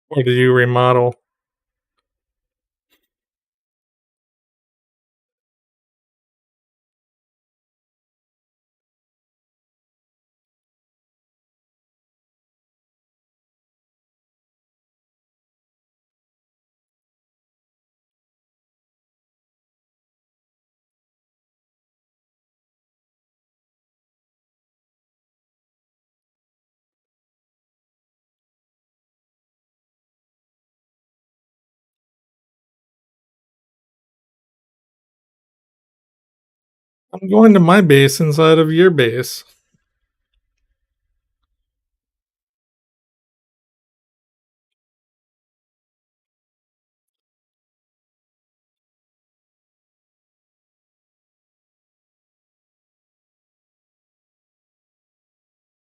Or did you remodel? I'm going to my base inside of your base.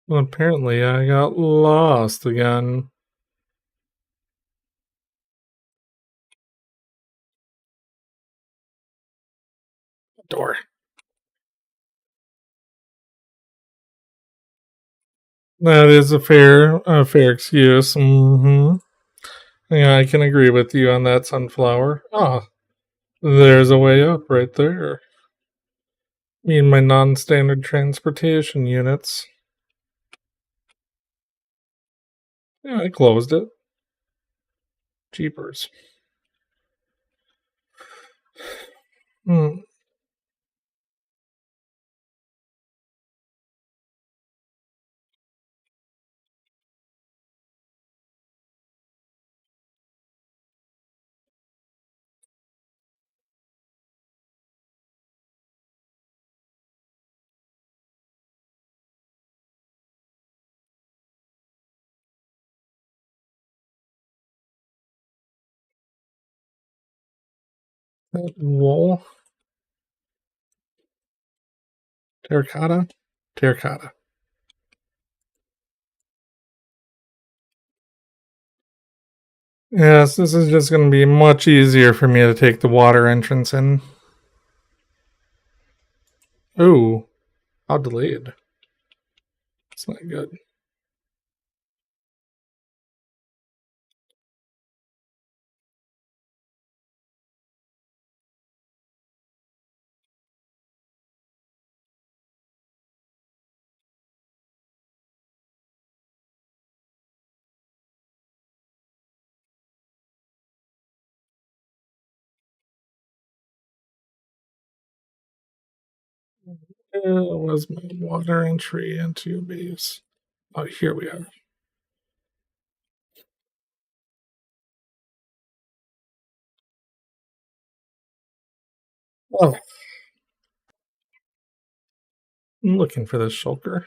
Well, apparently I got lost again. Door. That is a fair excuse. Mm-hmm. Yeah, I can agree with you on that, sunflower. Ah, there's a way up right there. Me and my non-standard transportation units. Yeah, I closed it. Jeepers. Hmm. That wool. Terracotta? Terracotta. Yes, this is just going to be much easier for me to take the water entrance in. Ooh, how delayed. It's not good. Where was my water entry into base? Oh, here we are. Oh, I'm looking for this shulker.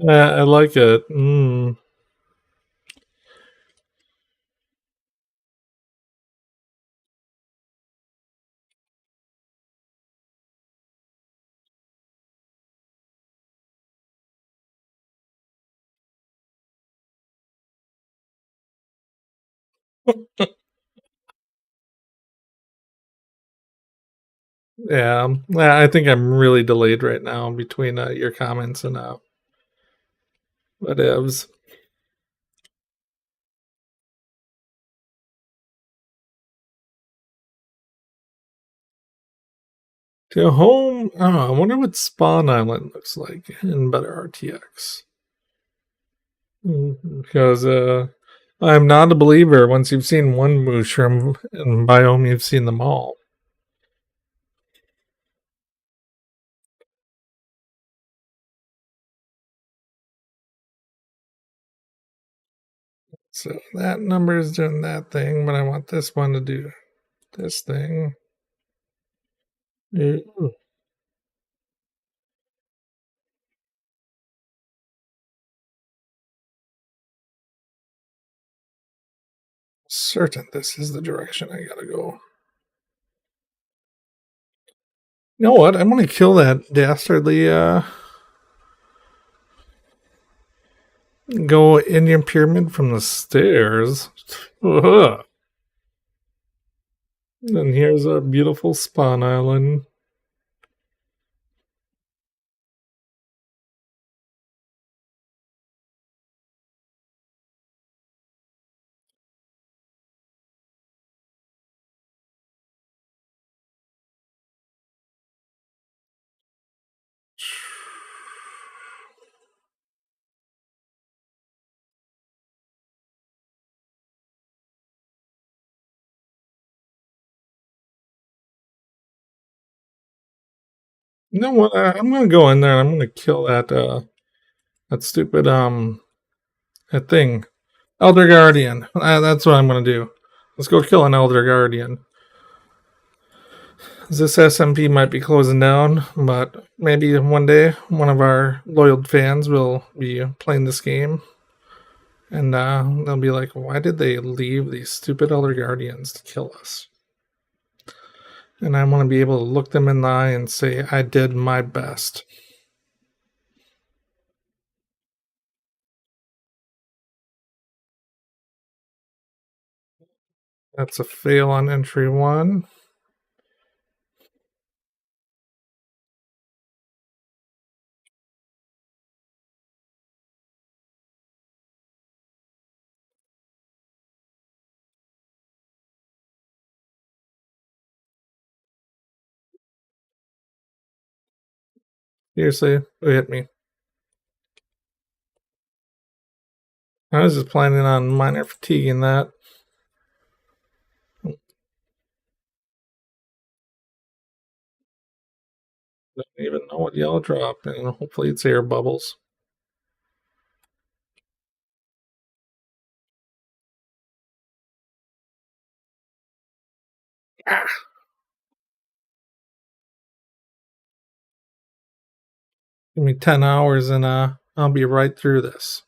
I like it. Yeah, I think I'm really delayed right now between your comments and whatevs. To home, I wonder what Spawn Island looks like in better RTX. Because I'm not a believer. Once you've seen one mushroom and biome, you've seen them all. So that number is doing that thing, but I want this one to do this thing. Ooh. Certain this is the direction I gotta go. You know what? I'm gonna kill that dastardly go Indian pyramid from the stairs. Ugh. And here's a beautiful spawn island. You know what? I'm gonna go in there and I'm gonna kill that stupid that thing. Elder Guardian. That's what I'm gonna do. Let's go kill an Elder Guardian. This SMP might be closing down, but maybe one day one of our loyal fans will be playing this game. And they'll be like, why did they leave these stupid Elder Guardians to kill us? And I want to be able to look them in the eye and say, I did my best. That's a fail on entry 1. Seriously, who hit me? I was just planning on minor fatiguing that. Don't even know what yellow drop, and hopefully it's air bubbles. Ah. Give me 10 hours and I'll be right through this.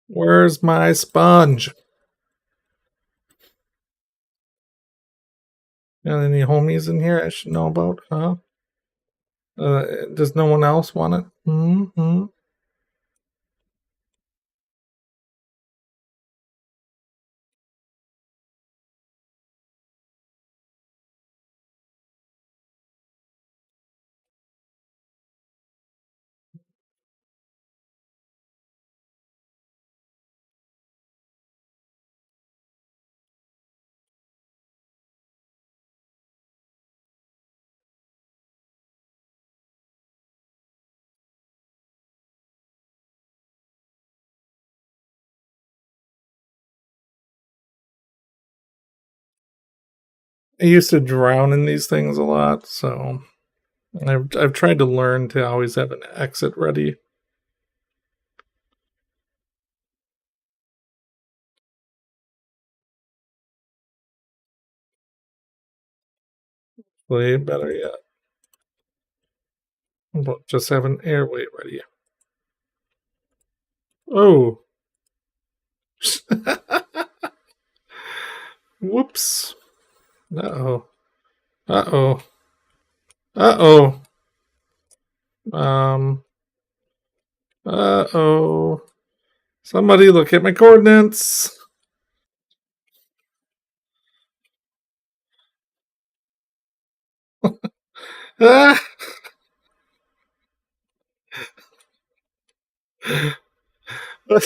Where's my sponge? Got any homies in here I should know about, huh? Does no one else want it? Mm-hmm. I used to drown in these things a lot, so I've tried to learn to always have an exit ready. Way better yet. We'll just have an airway ready. Oh. Whoops. Uh-oh. Uh-oh. Uh-oh. Uh-oh. Somebody look at my coordinates. Ah! I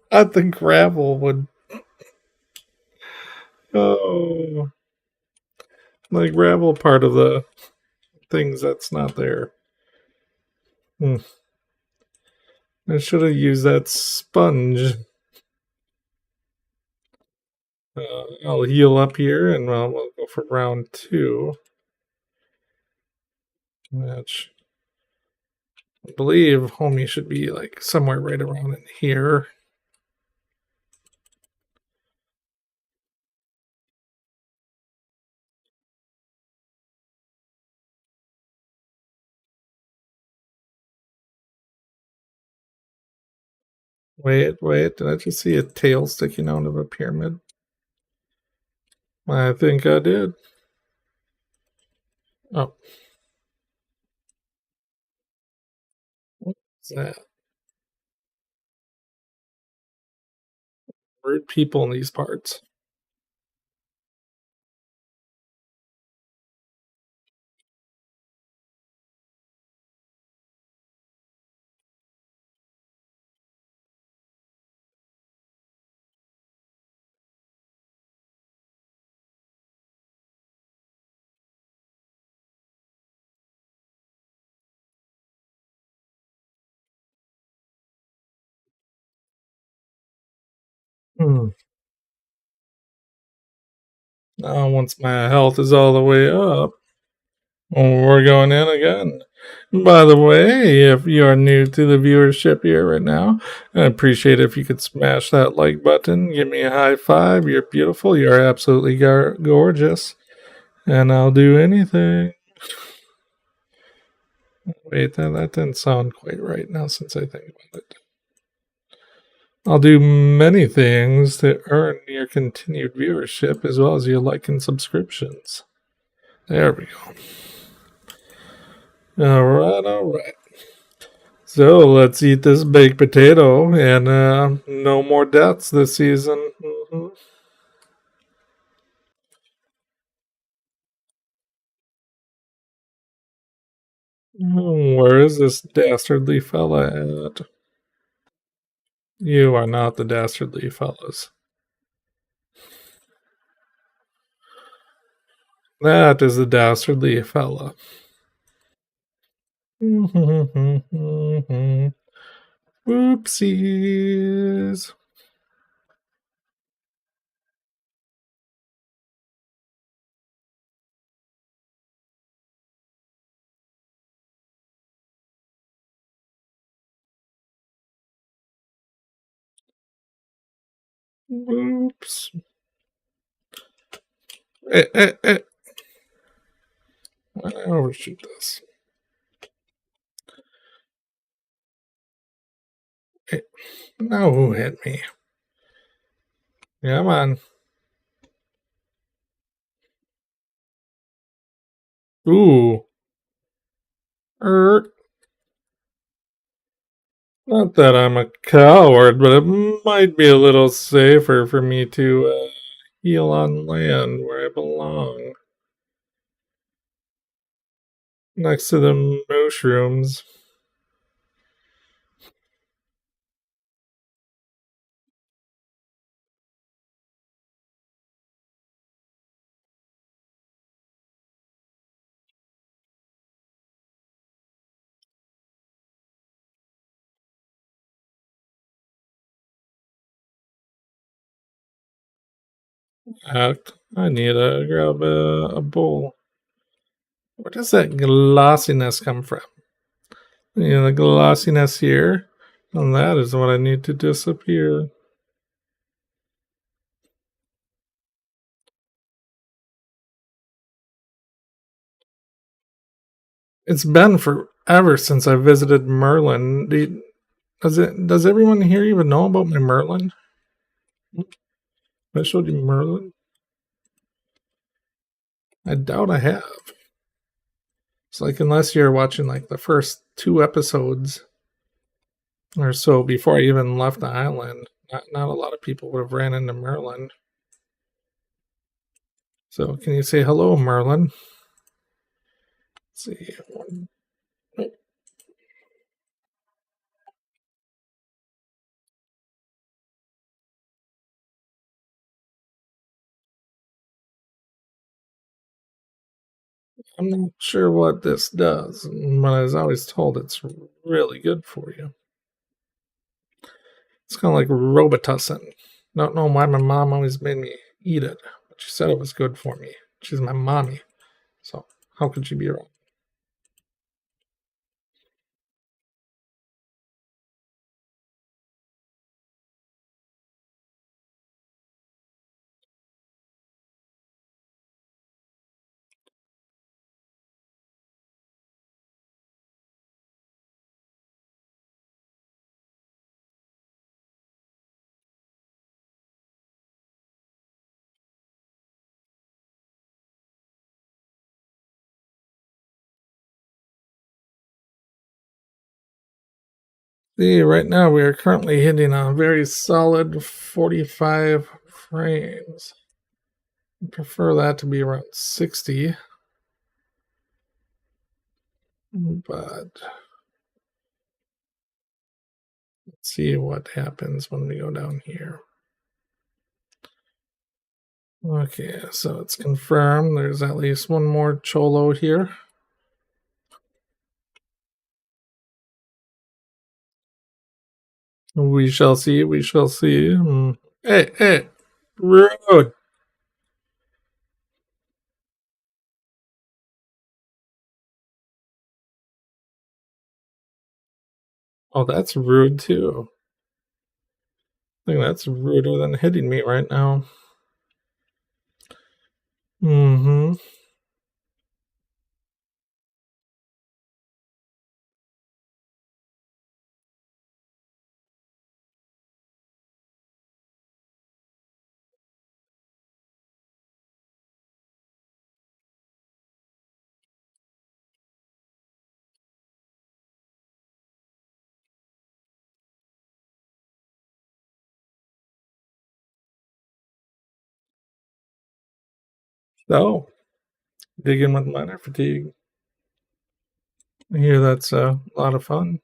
thought the gravel would... Oh. The gravel part of the things that's not there. I should have used that sponge. I'll heal up here and we'll go for round 2. Which I believe homie should be like somewhere right around in here. Wait, did I just see a tail sticking out of a pyramid? I think I did. Oh. What's that? Rude people in these parts. Now, once my health is all the way up, we're going in again. By the way, if you are new to the viewership here right now, I'd appreciate it if you could smash that like button, give me a high five. You're beautiful. You're absolutely gorgeous. And I'll do anything. Wait, that didn't sound quite right now since I think about it. I'll do many things to earn your continued viewership as well as your like and subscriptions. There we go. Alright. So let's eat this baked potato and no more deaths this season. Where is this dastardly fella at? You are not the dastardly fellas. That is the dastardly fella. Oopsies. Oops. I overshoot this. Now who hit me? Come on. Ooh. Not that I'm a coward, but it might be a little safer for me to heal on land where I belong. Next to the mushrooms. I need to grab a bowl. Where does that glossiness come from? The glossiness here. And that is what I need to disappear. It's been forever since I visited Merlin. Does everyone here even know about my Merlin? I showed you Merlin. I doubt I have. It's like unless you're watching like the first 2 episodes or so before I even left the island, not a lot of people would have ran into Merlin. So can you say hello, Merlin? Let's see. I'm not sure what this does, but I was always told it's really good for you. It's kind of like Robitussin. Don't know why my mom always made me eat it, but she said it was good for me. She's my mommy, so how could she be wrong? See, right now we are currently hitting a very solid 45 frames. I prefer that to be around 60. But let's see what happens when we go down here. Okay, so it's confirmed. There's at least one more Cholo here. We shall see. We shall see. Hey, rude. Oh, that's rude too. I think that's ruder than hitting me right now. Mm-hmm. So, digging with minor fatigue. I hear that's a lot of fun.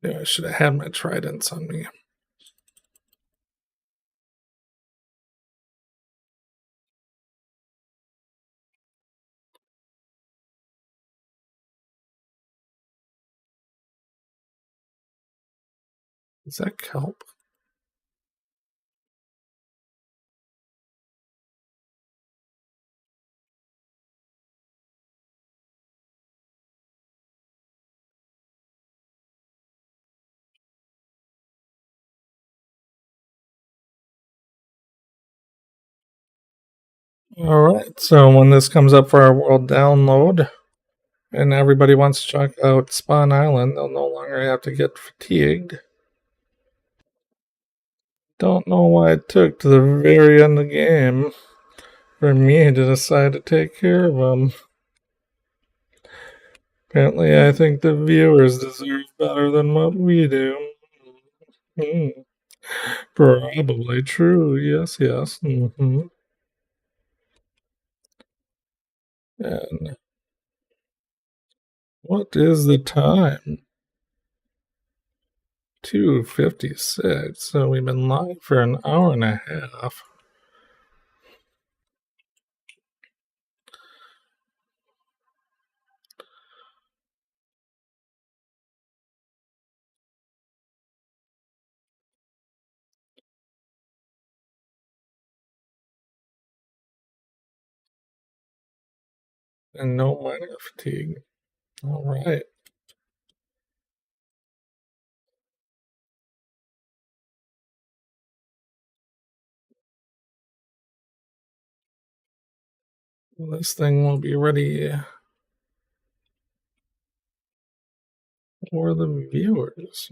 Yeah, I should have had my tridents on me. Is that kelp? Alright, so when this comes up for our world download, and everybody wants to check out Spawn Island, they'll no longer have to get fatigued. Don't know why it took to the very end of the game for me to decide to take care of them. Apparently, I think the viewers deserve better than what we do. Probably true. Yes. And what is the time? 2:56. So we've been live for an hour and a half. And no minor fatigue. All right. This thing will be ready for the viewers.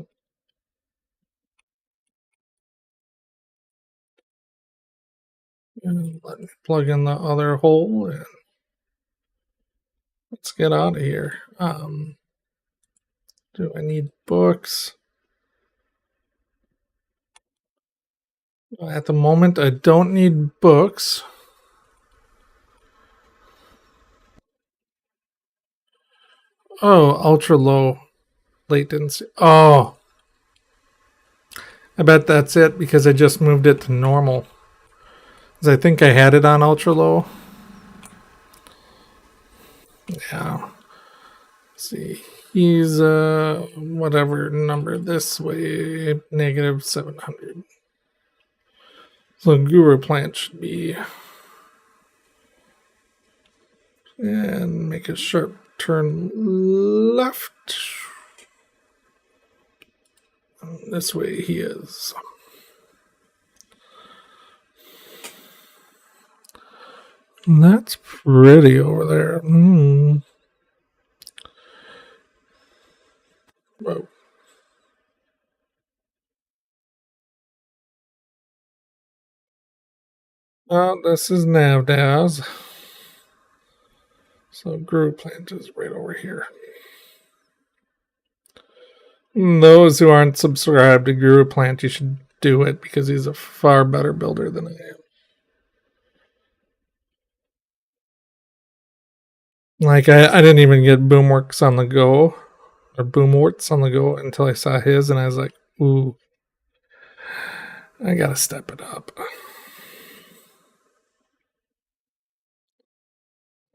And let me plug in the other hole and let's get out of here. Do I need books? At the moment, I don't need books. Oh, ultra low latency. Oh, I bet that's it because I just moved it to normal. Because I think I had it on ultra low. Yeah. Let's see. He's whatever number this way, negative 700. So Guruplant should be, and make a sharp turn left. This way he is. That's pretty over there. Whoa. Oh, this is Navdaz. So Guruplant is right over here. Those who aren't subscribed to Guruplant, you should do it because he's a far better builder than I am. Like, I didn't even get Boomworks on the go, or Boomworts on the go until I saw his, and I was like, ooh, I gotta step it up.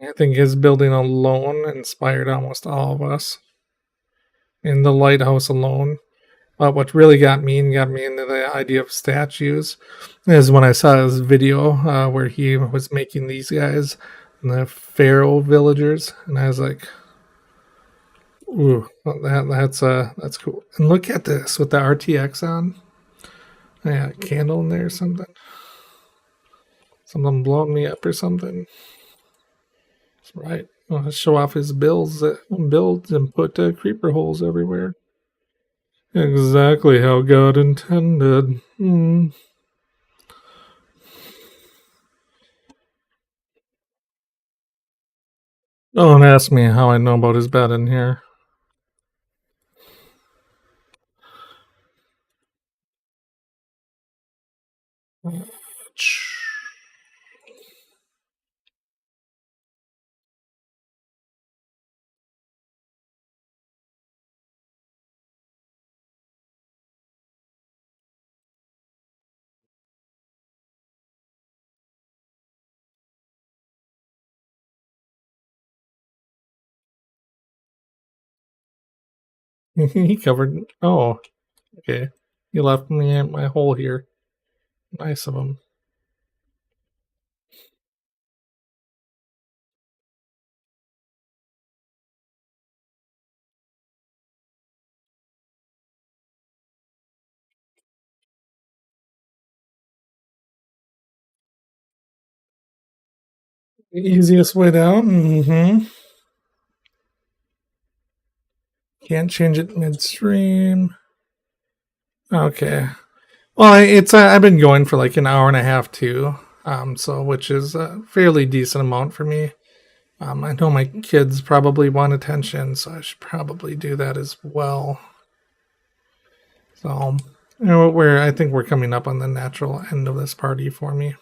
I think his building alone inspired almost all of us. In the lighthouse alone. But what really got me into the idea of statues is when I saw his video where he was making these guys, the pharaoh villagers, and I was like, ooh, that's cool. And look at this with the RTX on. Yeah, a candle in there or something. Something blowing me up or something. That's right. I'll show off his builds and put creeper holes everywhere. Exactly how God intended. Don't ask me how I know about his bed in here. He covered. Oh, okay. He left me at my hole here. Nice of him. The easiest way down. Can't change it midstream. Okay. Well, I've been going for like an hour and a half too. So which is a fairly decent amount for me. I know my kids probably want attention, so I should probably do that as well. So, I think we're coming up on the natural end of this party for me.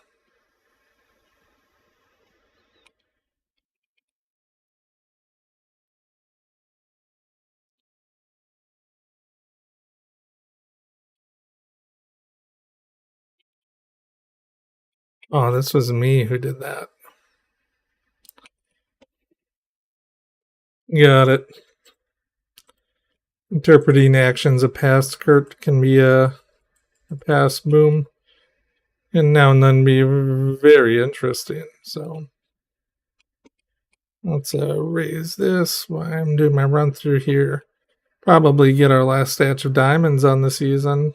Oh, this was me who did that. Got it. Interpreting actions of past skirt can be a past boom, and now and then be very interesting. So, Let's raise this while I'm doing my run through here. Probably get our last stash of diamonds on the season.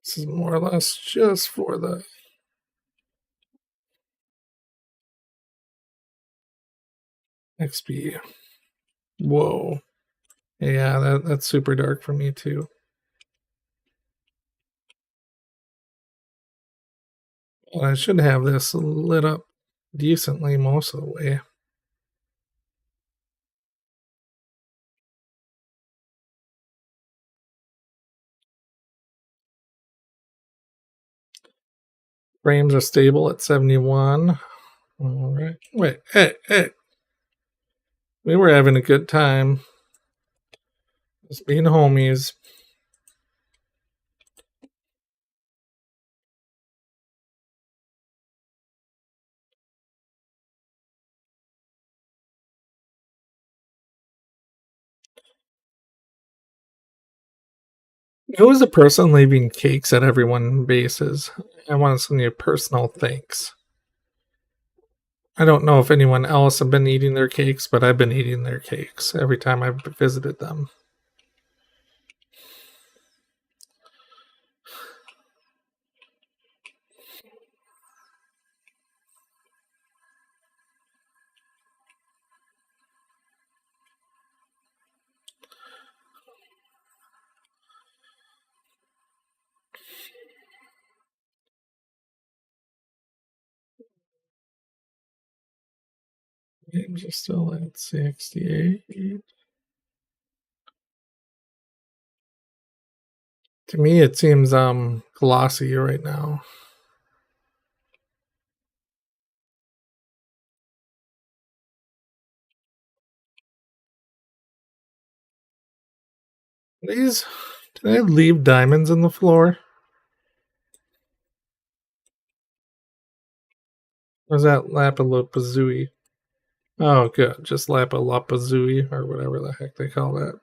This is more or less just for the XP. Whoa. Yeah, that's super dark for me too. Well, I should have this lit up decently most of the way. Frames are stable at 71. All right. Wait, hey. We were having a good time. Just being homies. Who is the person leaving cakes at everyone's bases? I want to send you a personal thanks. I don't know if anyone else have been eating their cakes, but I've been eating their cakes every time I've visited them. Games are still at 68. To me, it seems glossy right now. Did I leave diamonds on the floor? Or is that Lapalopazooey? Oh, good. Just Lapalopazooey, or whatever the heck they call that.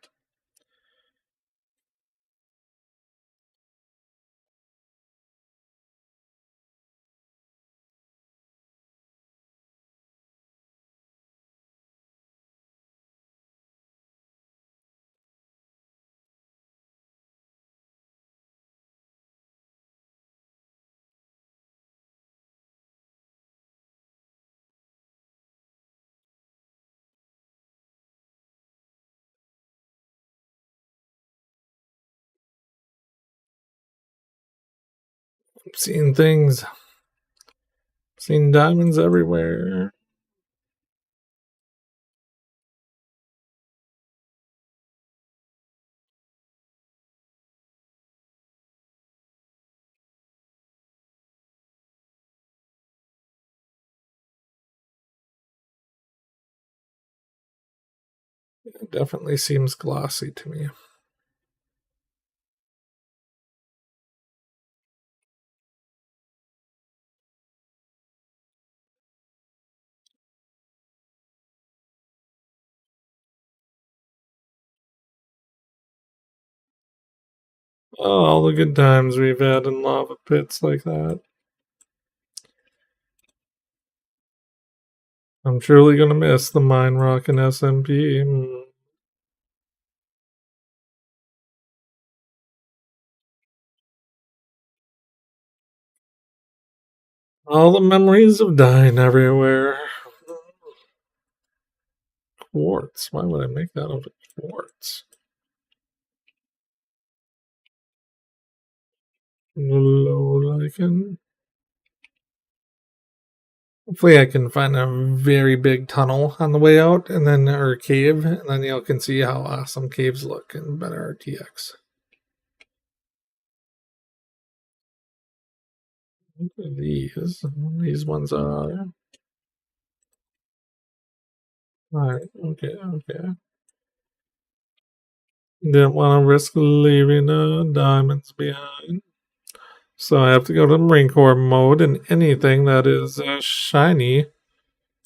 I'm seeing things. Seeing diamonds everywhere. It definitely seems glossy to me. Oh, all the good times we've had in lava pits like that. I'm truly going to miss the Minerockin SMP. All the memories of dying everywhere. Quartz. Why would I make that out of quartz? Low-lichen. Hopefully I can find a very big tunnel on the way out, and then or cave, and then y'all can see how awesome caves look in better RTX. Look at these. These ones are. Alright, okay. Didn't want to risk leaving diamonds behind. So I have to go to Marine Corps mode, and anything that is shiny,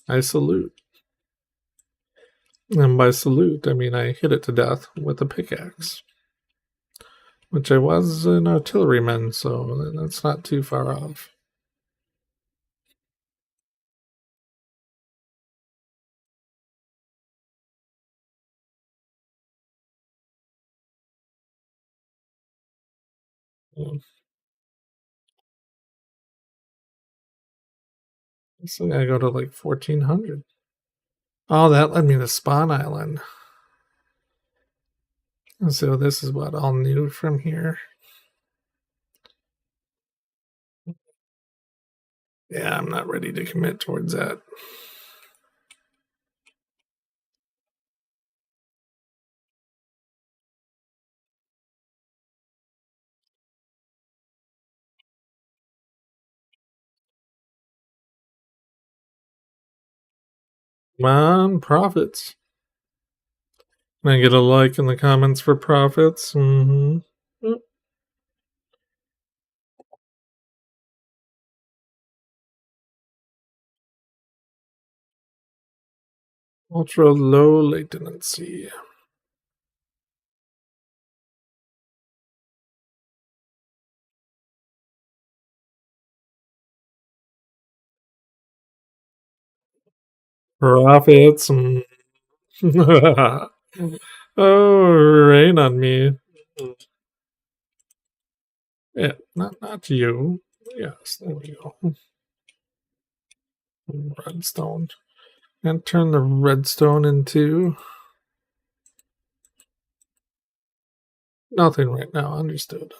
I salute. And by salute, I mean I hit it to death with a pickaxe. Which I was an artilleryman, so that's not too far off. So I go to like 1400. Oh, that led me to Spawn Island. So this is what all new from here. Yeah, I'm not ready to commit towards that. Come on, profits. Can I get a like in the comments for profits? Mm-hmm. Ultra low latency. Profits. Oh, rain on me. Yeah, not you. Yes, there we go. Redstone. And turn the redstone into nothing right now. Understood.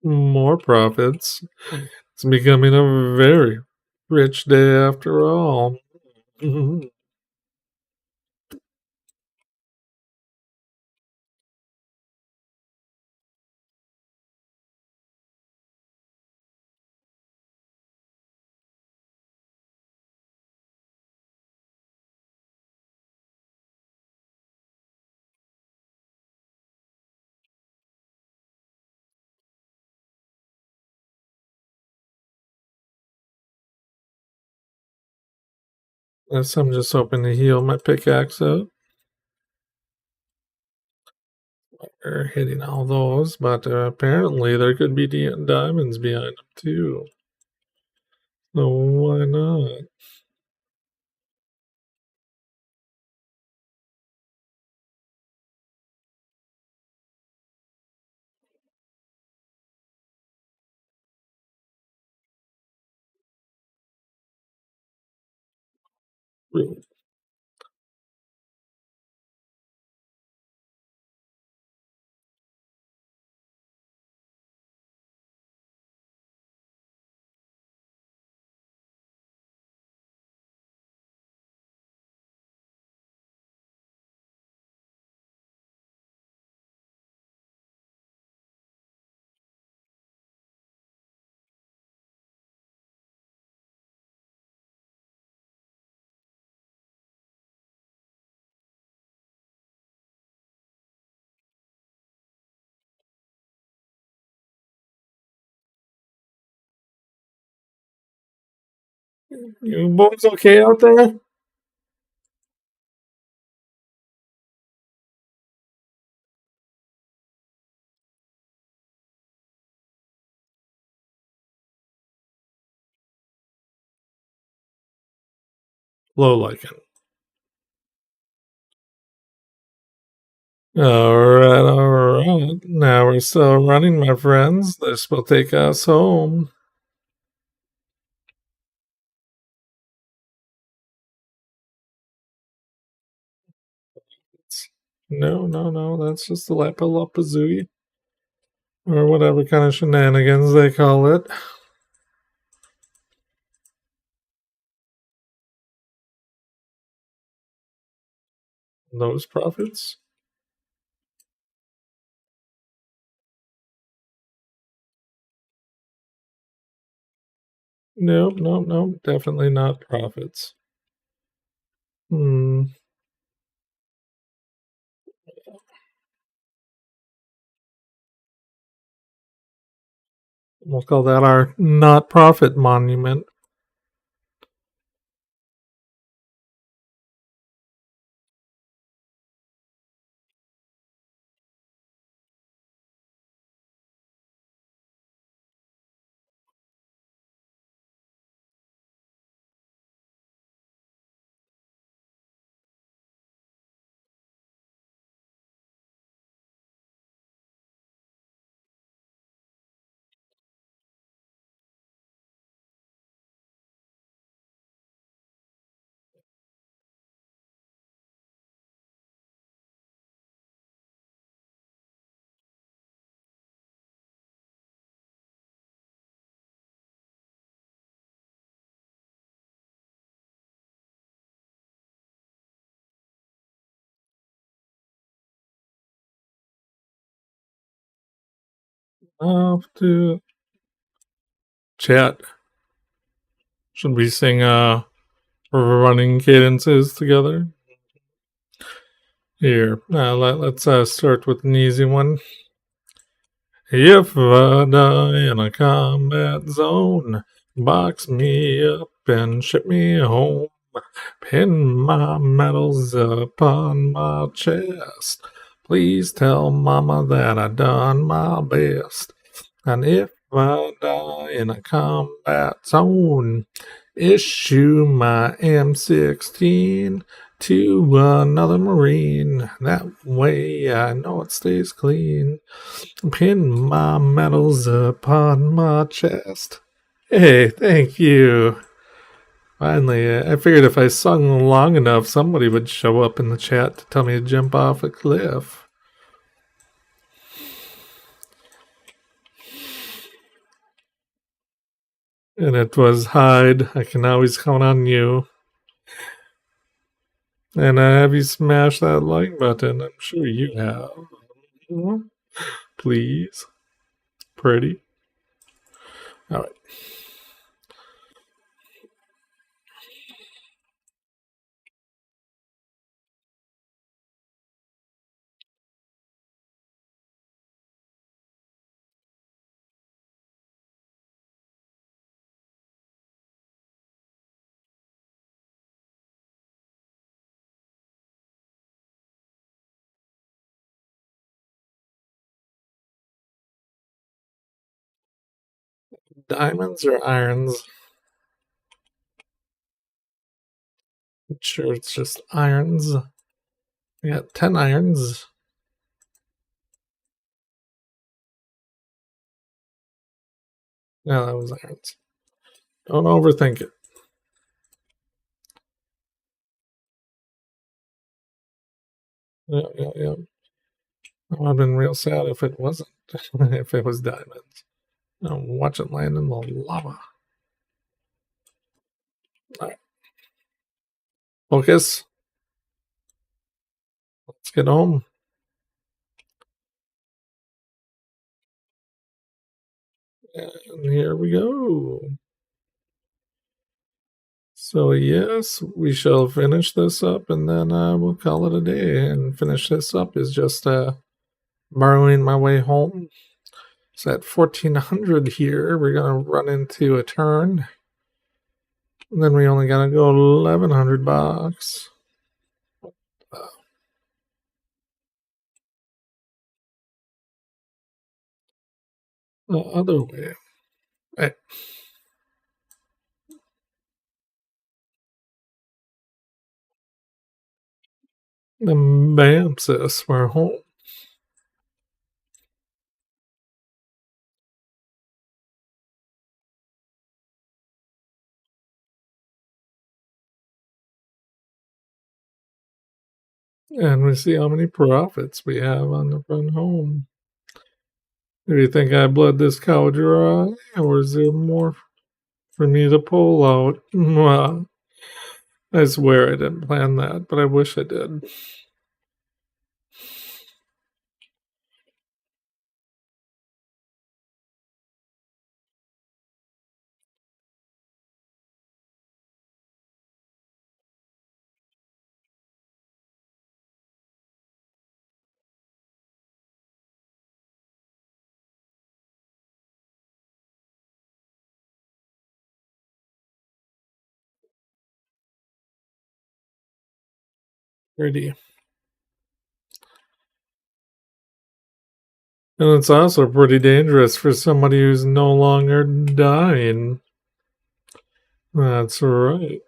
More profits. It's becoming a very rich day after all. Yes, I'm just hoping to heal my pickaxe up. We're hitting all those, but apparently there could be diamonds behind them too. So why not? Really? You boys okay out there? Low lichen. Alright. Now we're still running, my friends. This will take us home. No. That's just the Lapalapazooey. Or whatever kind of shenanigans they call it. Those profits? Nope. Definitely not profits. We'll call that our not profit monument. Off to chat. Should we sing running cadences together? Here, let's start with an easy one. If I die in a combat zone, box me up and ship me home. Pin my medals upon my chest. Please tell mama that I done my best. And if I die in a combat zone, issue my M16 to another Marine. That way I know it stays clean. Pin my medals upon my chest. Hey, thank you. Finally, I figured if I sung long enough, somebody would show up in the chat to tell me to jump off a cliff. And it was Hyde. I can always count on you. And have you smashed that like button? I'm sure you have. Please. Pretty. Alright. Diamonds or irons? I'm sure it's just irons. I got 10 irons. No, that was irons. Don't overthink it. Yeah. I would have been real sad if it wasn't. If it was diamonds. I'll watch it land in the lava. Alright. Focus. Let's get home. And here we go. So yes, we shall finish this up and then we'll call it a day. And finish this up is just borrowing my way home. So at 1400 here, we're going to run into a turn. And then we only got to go 1100 bucks. The other way. Right. And bam, sis, we're home. And we see how many profits we have on the run home. Do you think I bled this cow dry, or is there more for me to pull out? Well, I swear I didn't plan that, but I wish I did. Pretty. And it's also pretty dangerous for somebody who's no longer dying. That's right.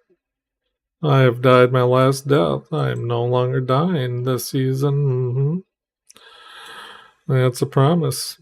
I have died my last death. I am no longer dying this season. That's a promise.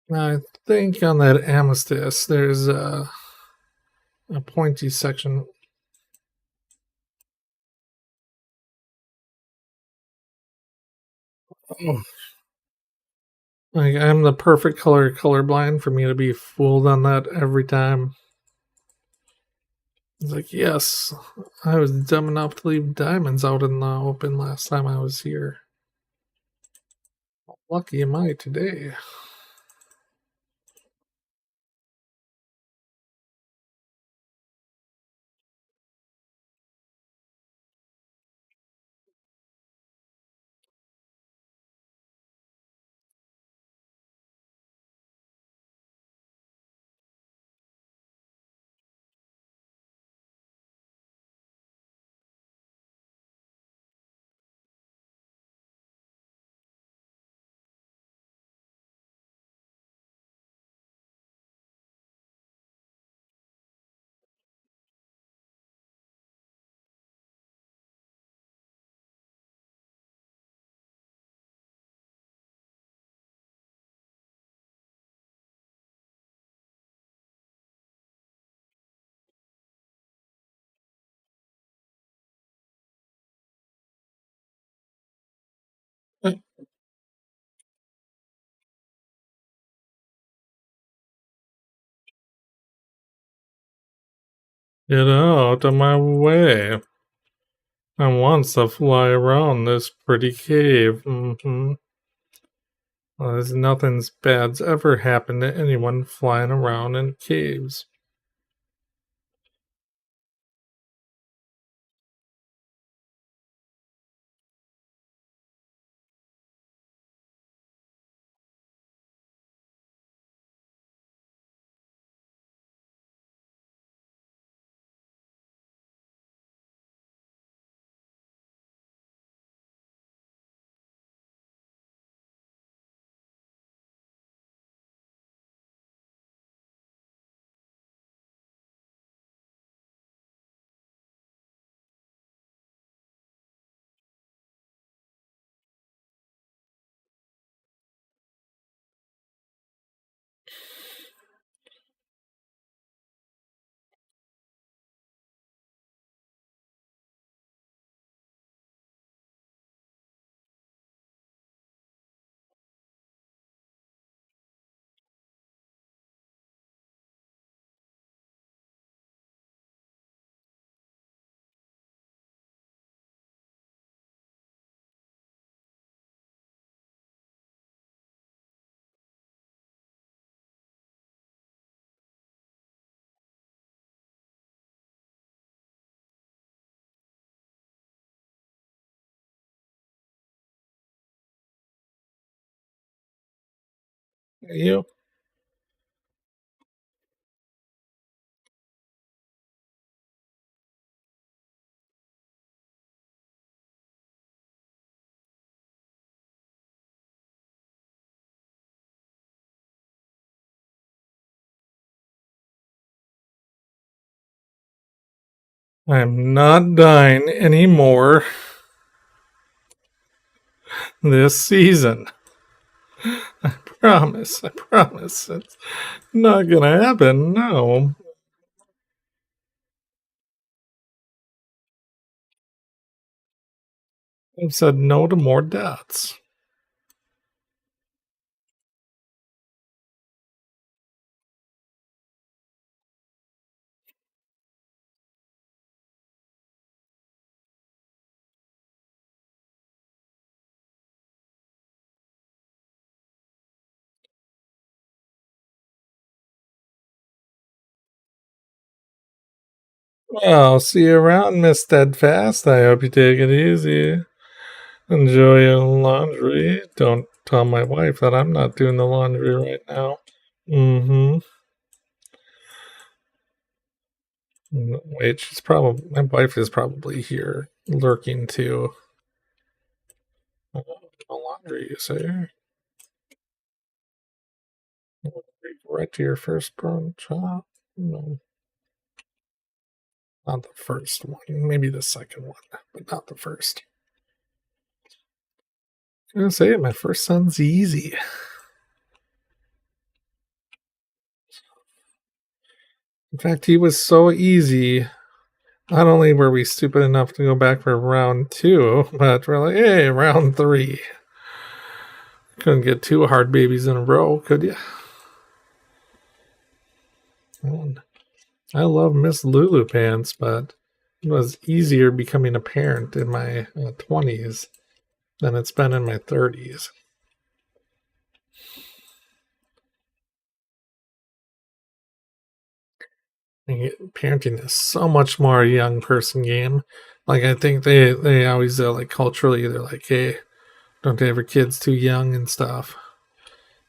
I think on that amethyst, there's a pointy section. Oh. Like, I'm the perfect colorblind for me to be fooled on that every time. It's like, yes, I was dumb enough to leave diamonds out in the open last time I was here. How lucky am I today? Get out of my way. I want to fly around this pretty cave. Well, there's nothing bad's ever happened to anyone flying around in caves. You? I'm not dying anymore this season. I promise. It's not gonna happen, no. I've said no to more deaths. Well, see you around, Miss Steadfast. I hope you take it easy. Enjoy your laundry. Don't tell my wife that I'm not doing the laundry right now. Wait, my wife is probably here, lurking too. No laundry, you say? Right to your firstborn child? No. Not the first one. Maybe the second one, but not the first. I'm gonna say my first son's easy. In fact, he was so easy. Not only were we stupid enough to go back for round 2, but we're like, hey, round 3. Couldn't get 2 hard babies in a row, could you? I love Miss Lulu Pants, but it was easier becoming a parent in my 20s than it's been in my 30s. Parenting is so much more a young person game. Like, I think they always like culturally they're like, hey, don't have your kids too young and stuff.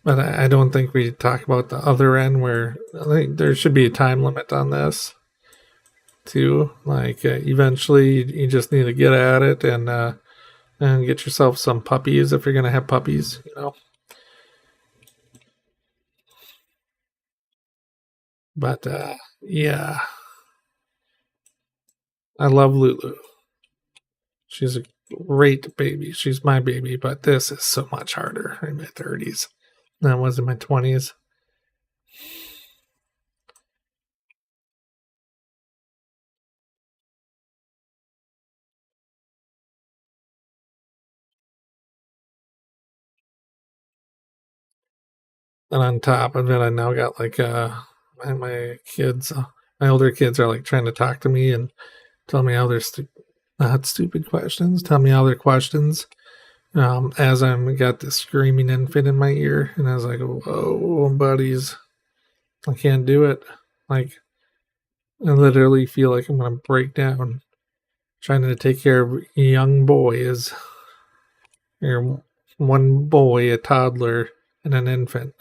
But I don't think we talk about the other end where I think there should be a time limit on this too. Like, eventually you just need to get at it and get yourself some puppies if you're gonna have puppies, you know. But yeah, I love Lulu. She's a great baby. She's my baby, but this is so much harder in my 30s than it was in my 20s. And on top of it, I now got like my kids, my older kids are like trying to talk to me and tell me how they're not stupid questions. Tell me how they're questions. As I'm got this screaming infant in my ear, and I was like, "Whoa, buddies, I can't do it." Like, I literally feel like I'm gonna break down trying to take care of young boys, or one boy, a toddler, and an infant.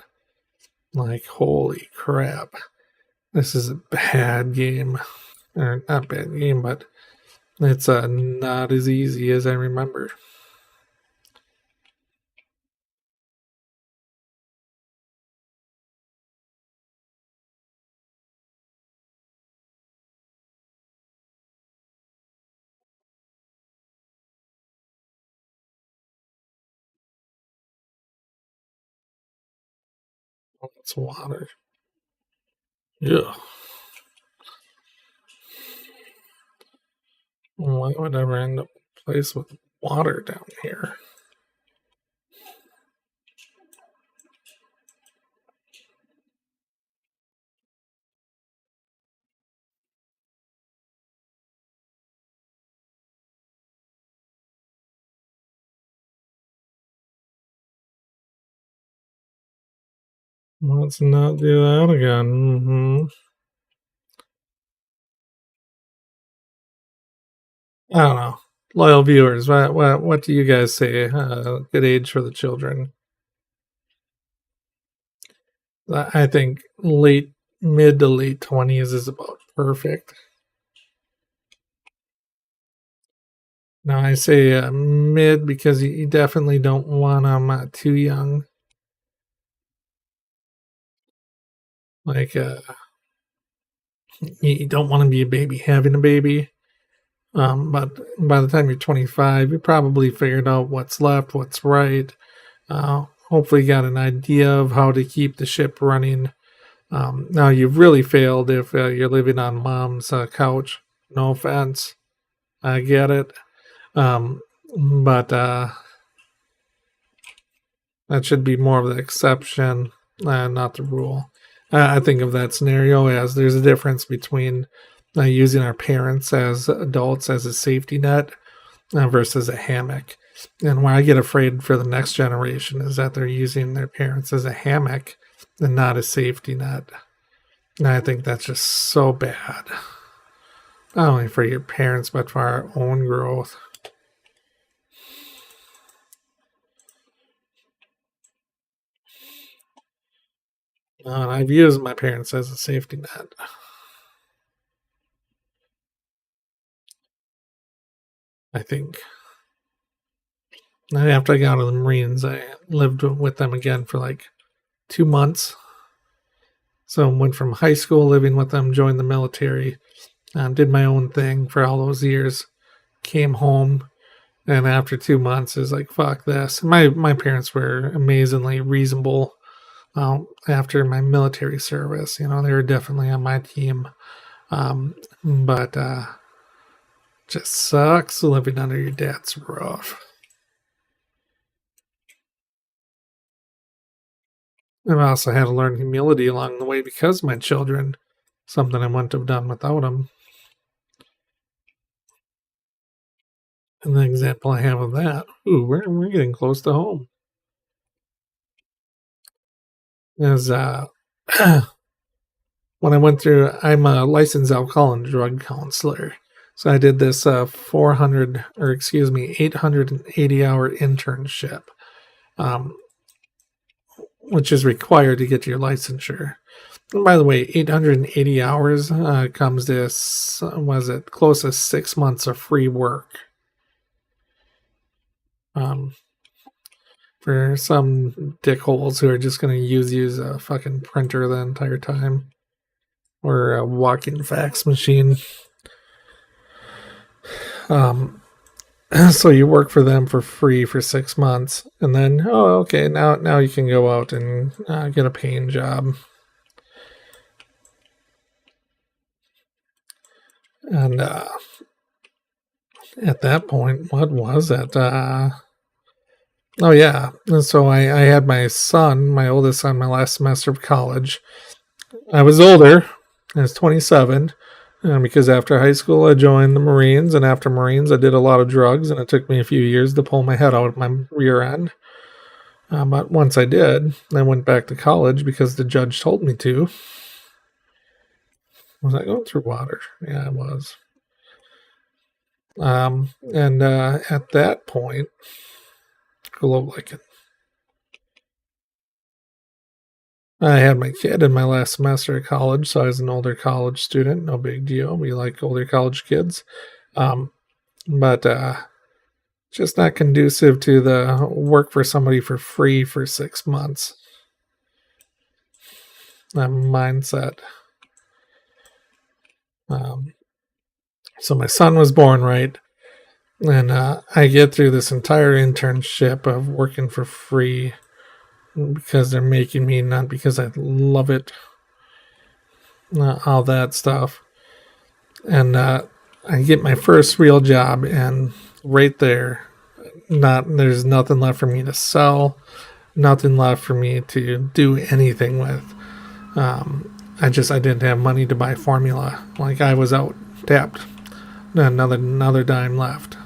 Like, holy crap, this is a bad game, or not bad game, but it's not as easy as I remember. It's water. Yeah. Why would I ever end up a place with water down here? Let's not do that again. I don't know. Loyal viewers, what do you guys say? Good age for the children? I think mid to late 20s is about perfect. Now I say mid because you definitely don't want them too young. Like, you don't want to be a baby having a baby. But by the time you're 25, you probably figured out what's left, what's right. Hopefully, got an idea of how to keep the ship running. Now, you've really failed if you're living on mom's couch. No offense, I get it. But that should be more of the exception, not the rule. I think of that scenario as there's a difference between using our parents as adults as a safety net versus a hammock. And where I get afraid for the next generation is that they're using their parents as a hammock and not a safety net. And I think that's just so bad. Not only for your parents, but for our own growth. And I've used my parents as a safety net. I think. And after I got out of the Marines, I lived with them again for like 2 months. So I went from high school living with them, joined the military, did my own thing for all those years, came home, and after 2 months is like, fuck this. My parents were amazingly reasonable after my military service. You know, they were definitely on my team. But just sucks living under your dad's roof. I've also had to learn humility along the way because of my children, something I wouldn't have done without them. And the example I have of that, we're getting close to home, is when I went through, I'm a licensed alcohol and drug counselor. So I did this 880-hour internship, which is required to get your licensure. And by the way, 880 hours comes to, was it close to 6 months of free work. For some dickholes who are just going to use a fucking printer the entire time, or a walking fax machine. So you work for them for free for 6 months, and then okay, now you can go out and get a paying job. And at that point, what was it? Oh yeah, and so I had my oldest son, my last semester of college. I was older. I was 27. Because after high school, I joined the Marines, and after Marines, I did a lot of drugs, and it took me a few years to pull my head out of my rear end. But once I did, I went back to college because the judge told me to. Was I going through water? Yeah, I was. And at that point, glow like it. I had my kid in my last semester of college, so I was an older college student. No big deal. We like older college kids. But just not conducive to the work for somebody for free for 6 months. That mindset. So my son was born, right? And I get through this entire internship of working for free because they're making me, not because I love it. All that stuff. And I get my first real job, and right there, there's nothing left for me to sell, nothing left for me to do anything with. I didn't have money to buy formula. Like, I was out tapped. Another dime left.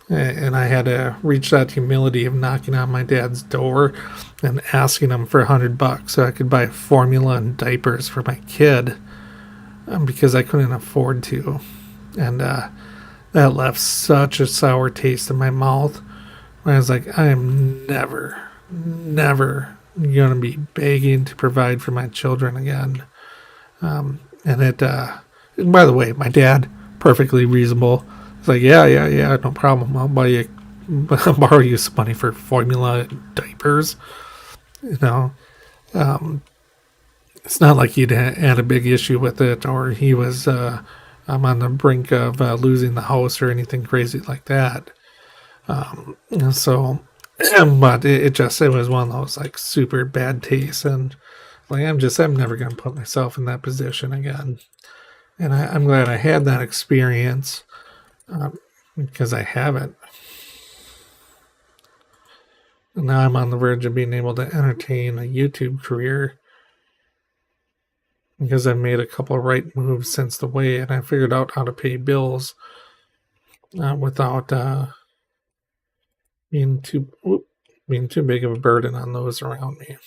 And I had to reach that humility of knocking on my dad's door and asking him for $100 so I could buy formula and diapers for my kid, because I couldn't afford to. And that left such a sour taste in my mouth. I was like, I am never going to be begging to provide for my children again. And by the way, my dad, perfectly reasonable. It's like, yeah, no problem. I'll borrow you some money for formula and diapers. It's not like he'd had a big issue with it, or he was I'm on the brink of losing the house or anything crazy like that. But it was one of those like super bad tastes, and like I'm never going to put myself in that position again. And I'm glad I had that experience, because I haven't. And now I'm on the verge of being able to entertain a YouTube career, because I've made a couple of right moves since the way, and I figured out how to pay bills without being too big of a burden on those around me.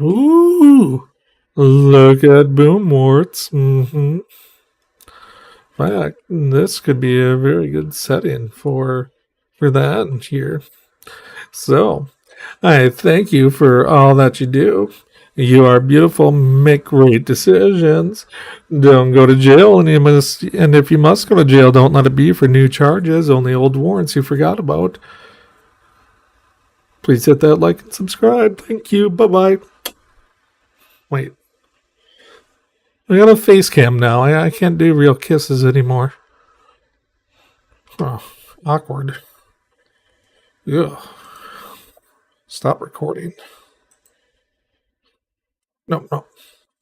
Ooh, look at boomworts. Mm-hmm. Fact, this could be a very good setting for that here. So, I thank you for all that you do. You are beautiful, make great decisions. Don't go to jail, and if you must go to jail, don't let it be for new charges, only old warrants you forgot about. Please hit that like and subscribe. Thank you. Bye-bye. Wait. I got a face cam now. I can't do real kisses anymore. Oh, awkward. Ugh. Stop recording. No.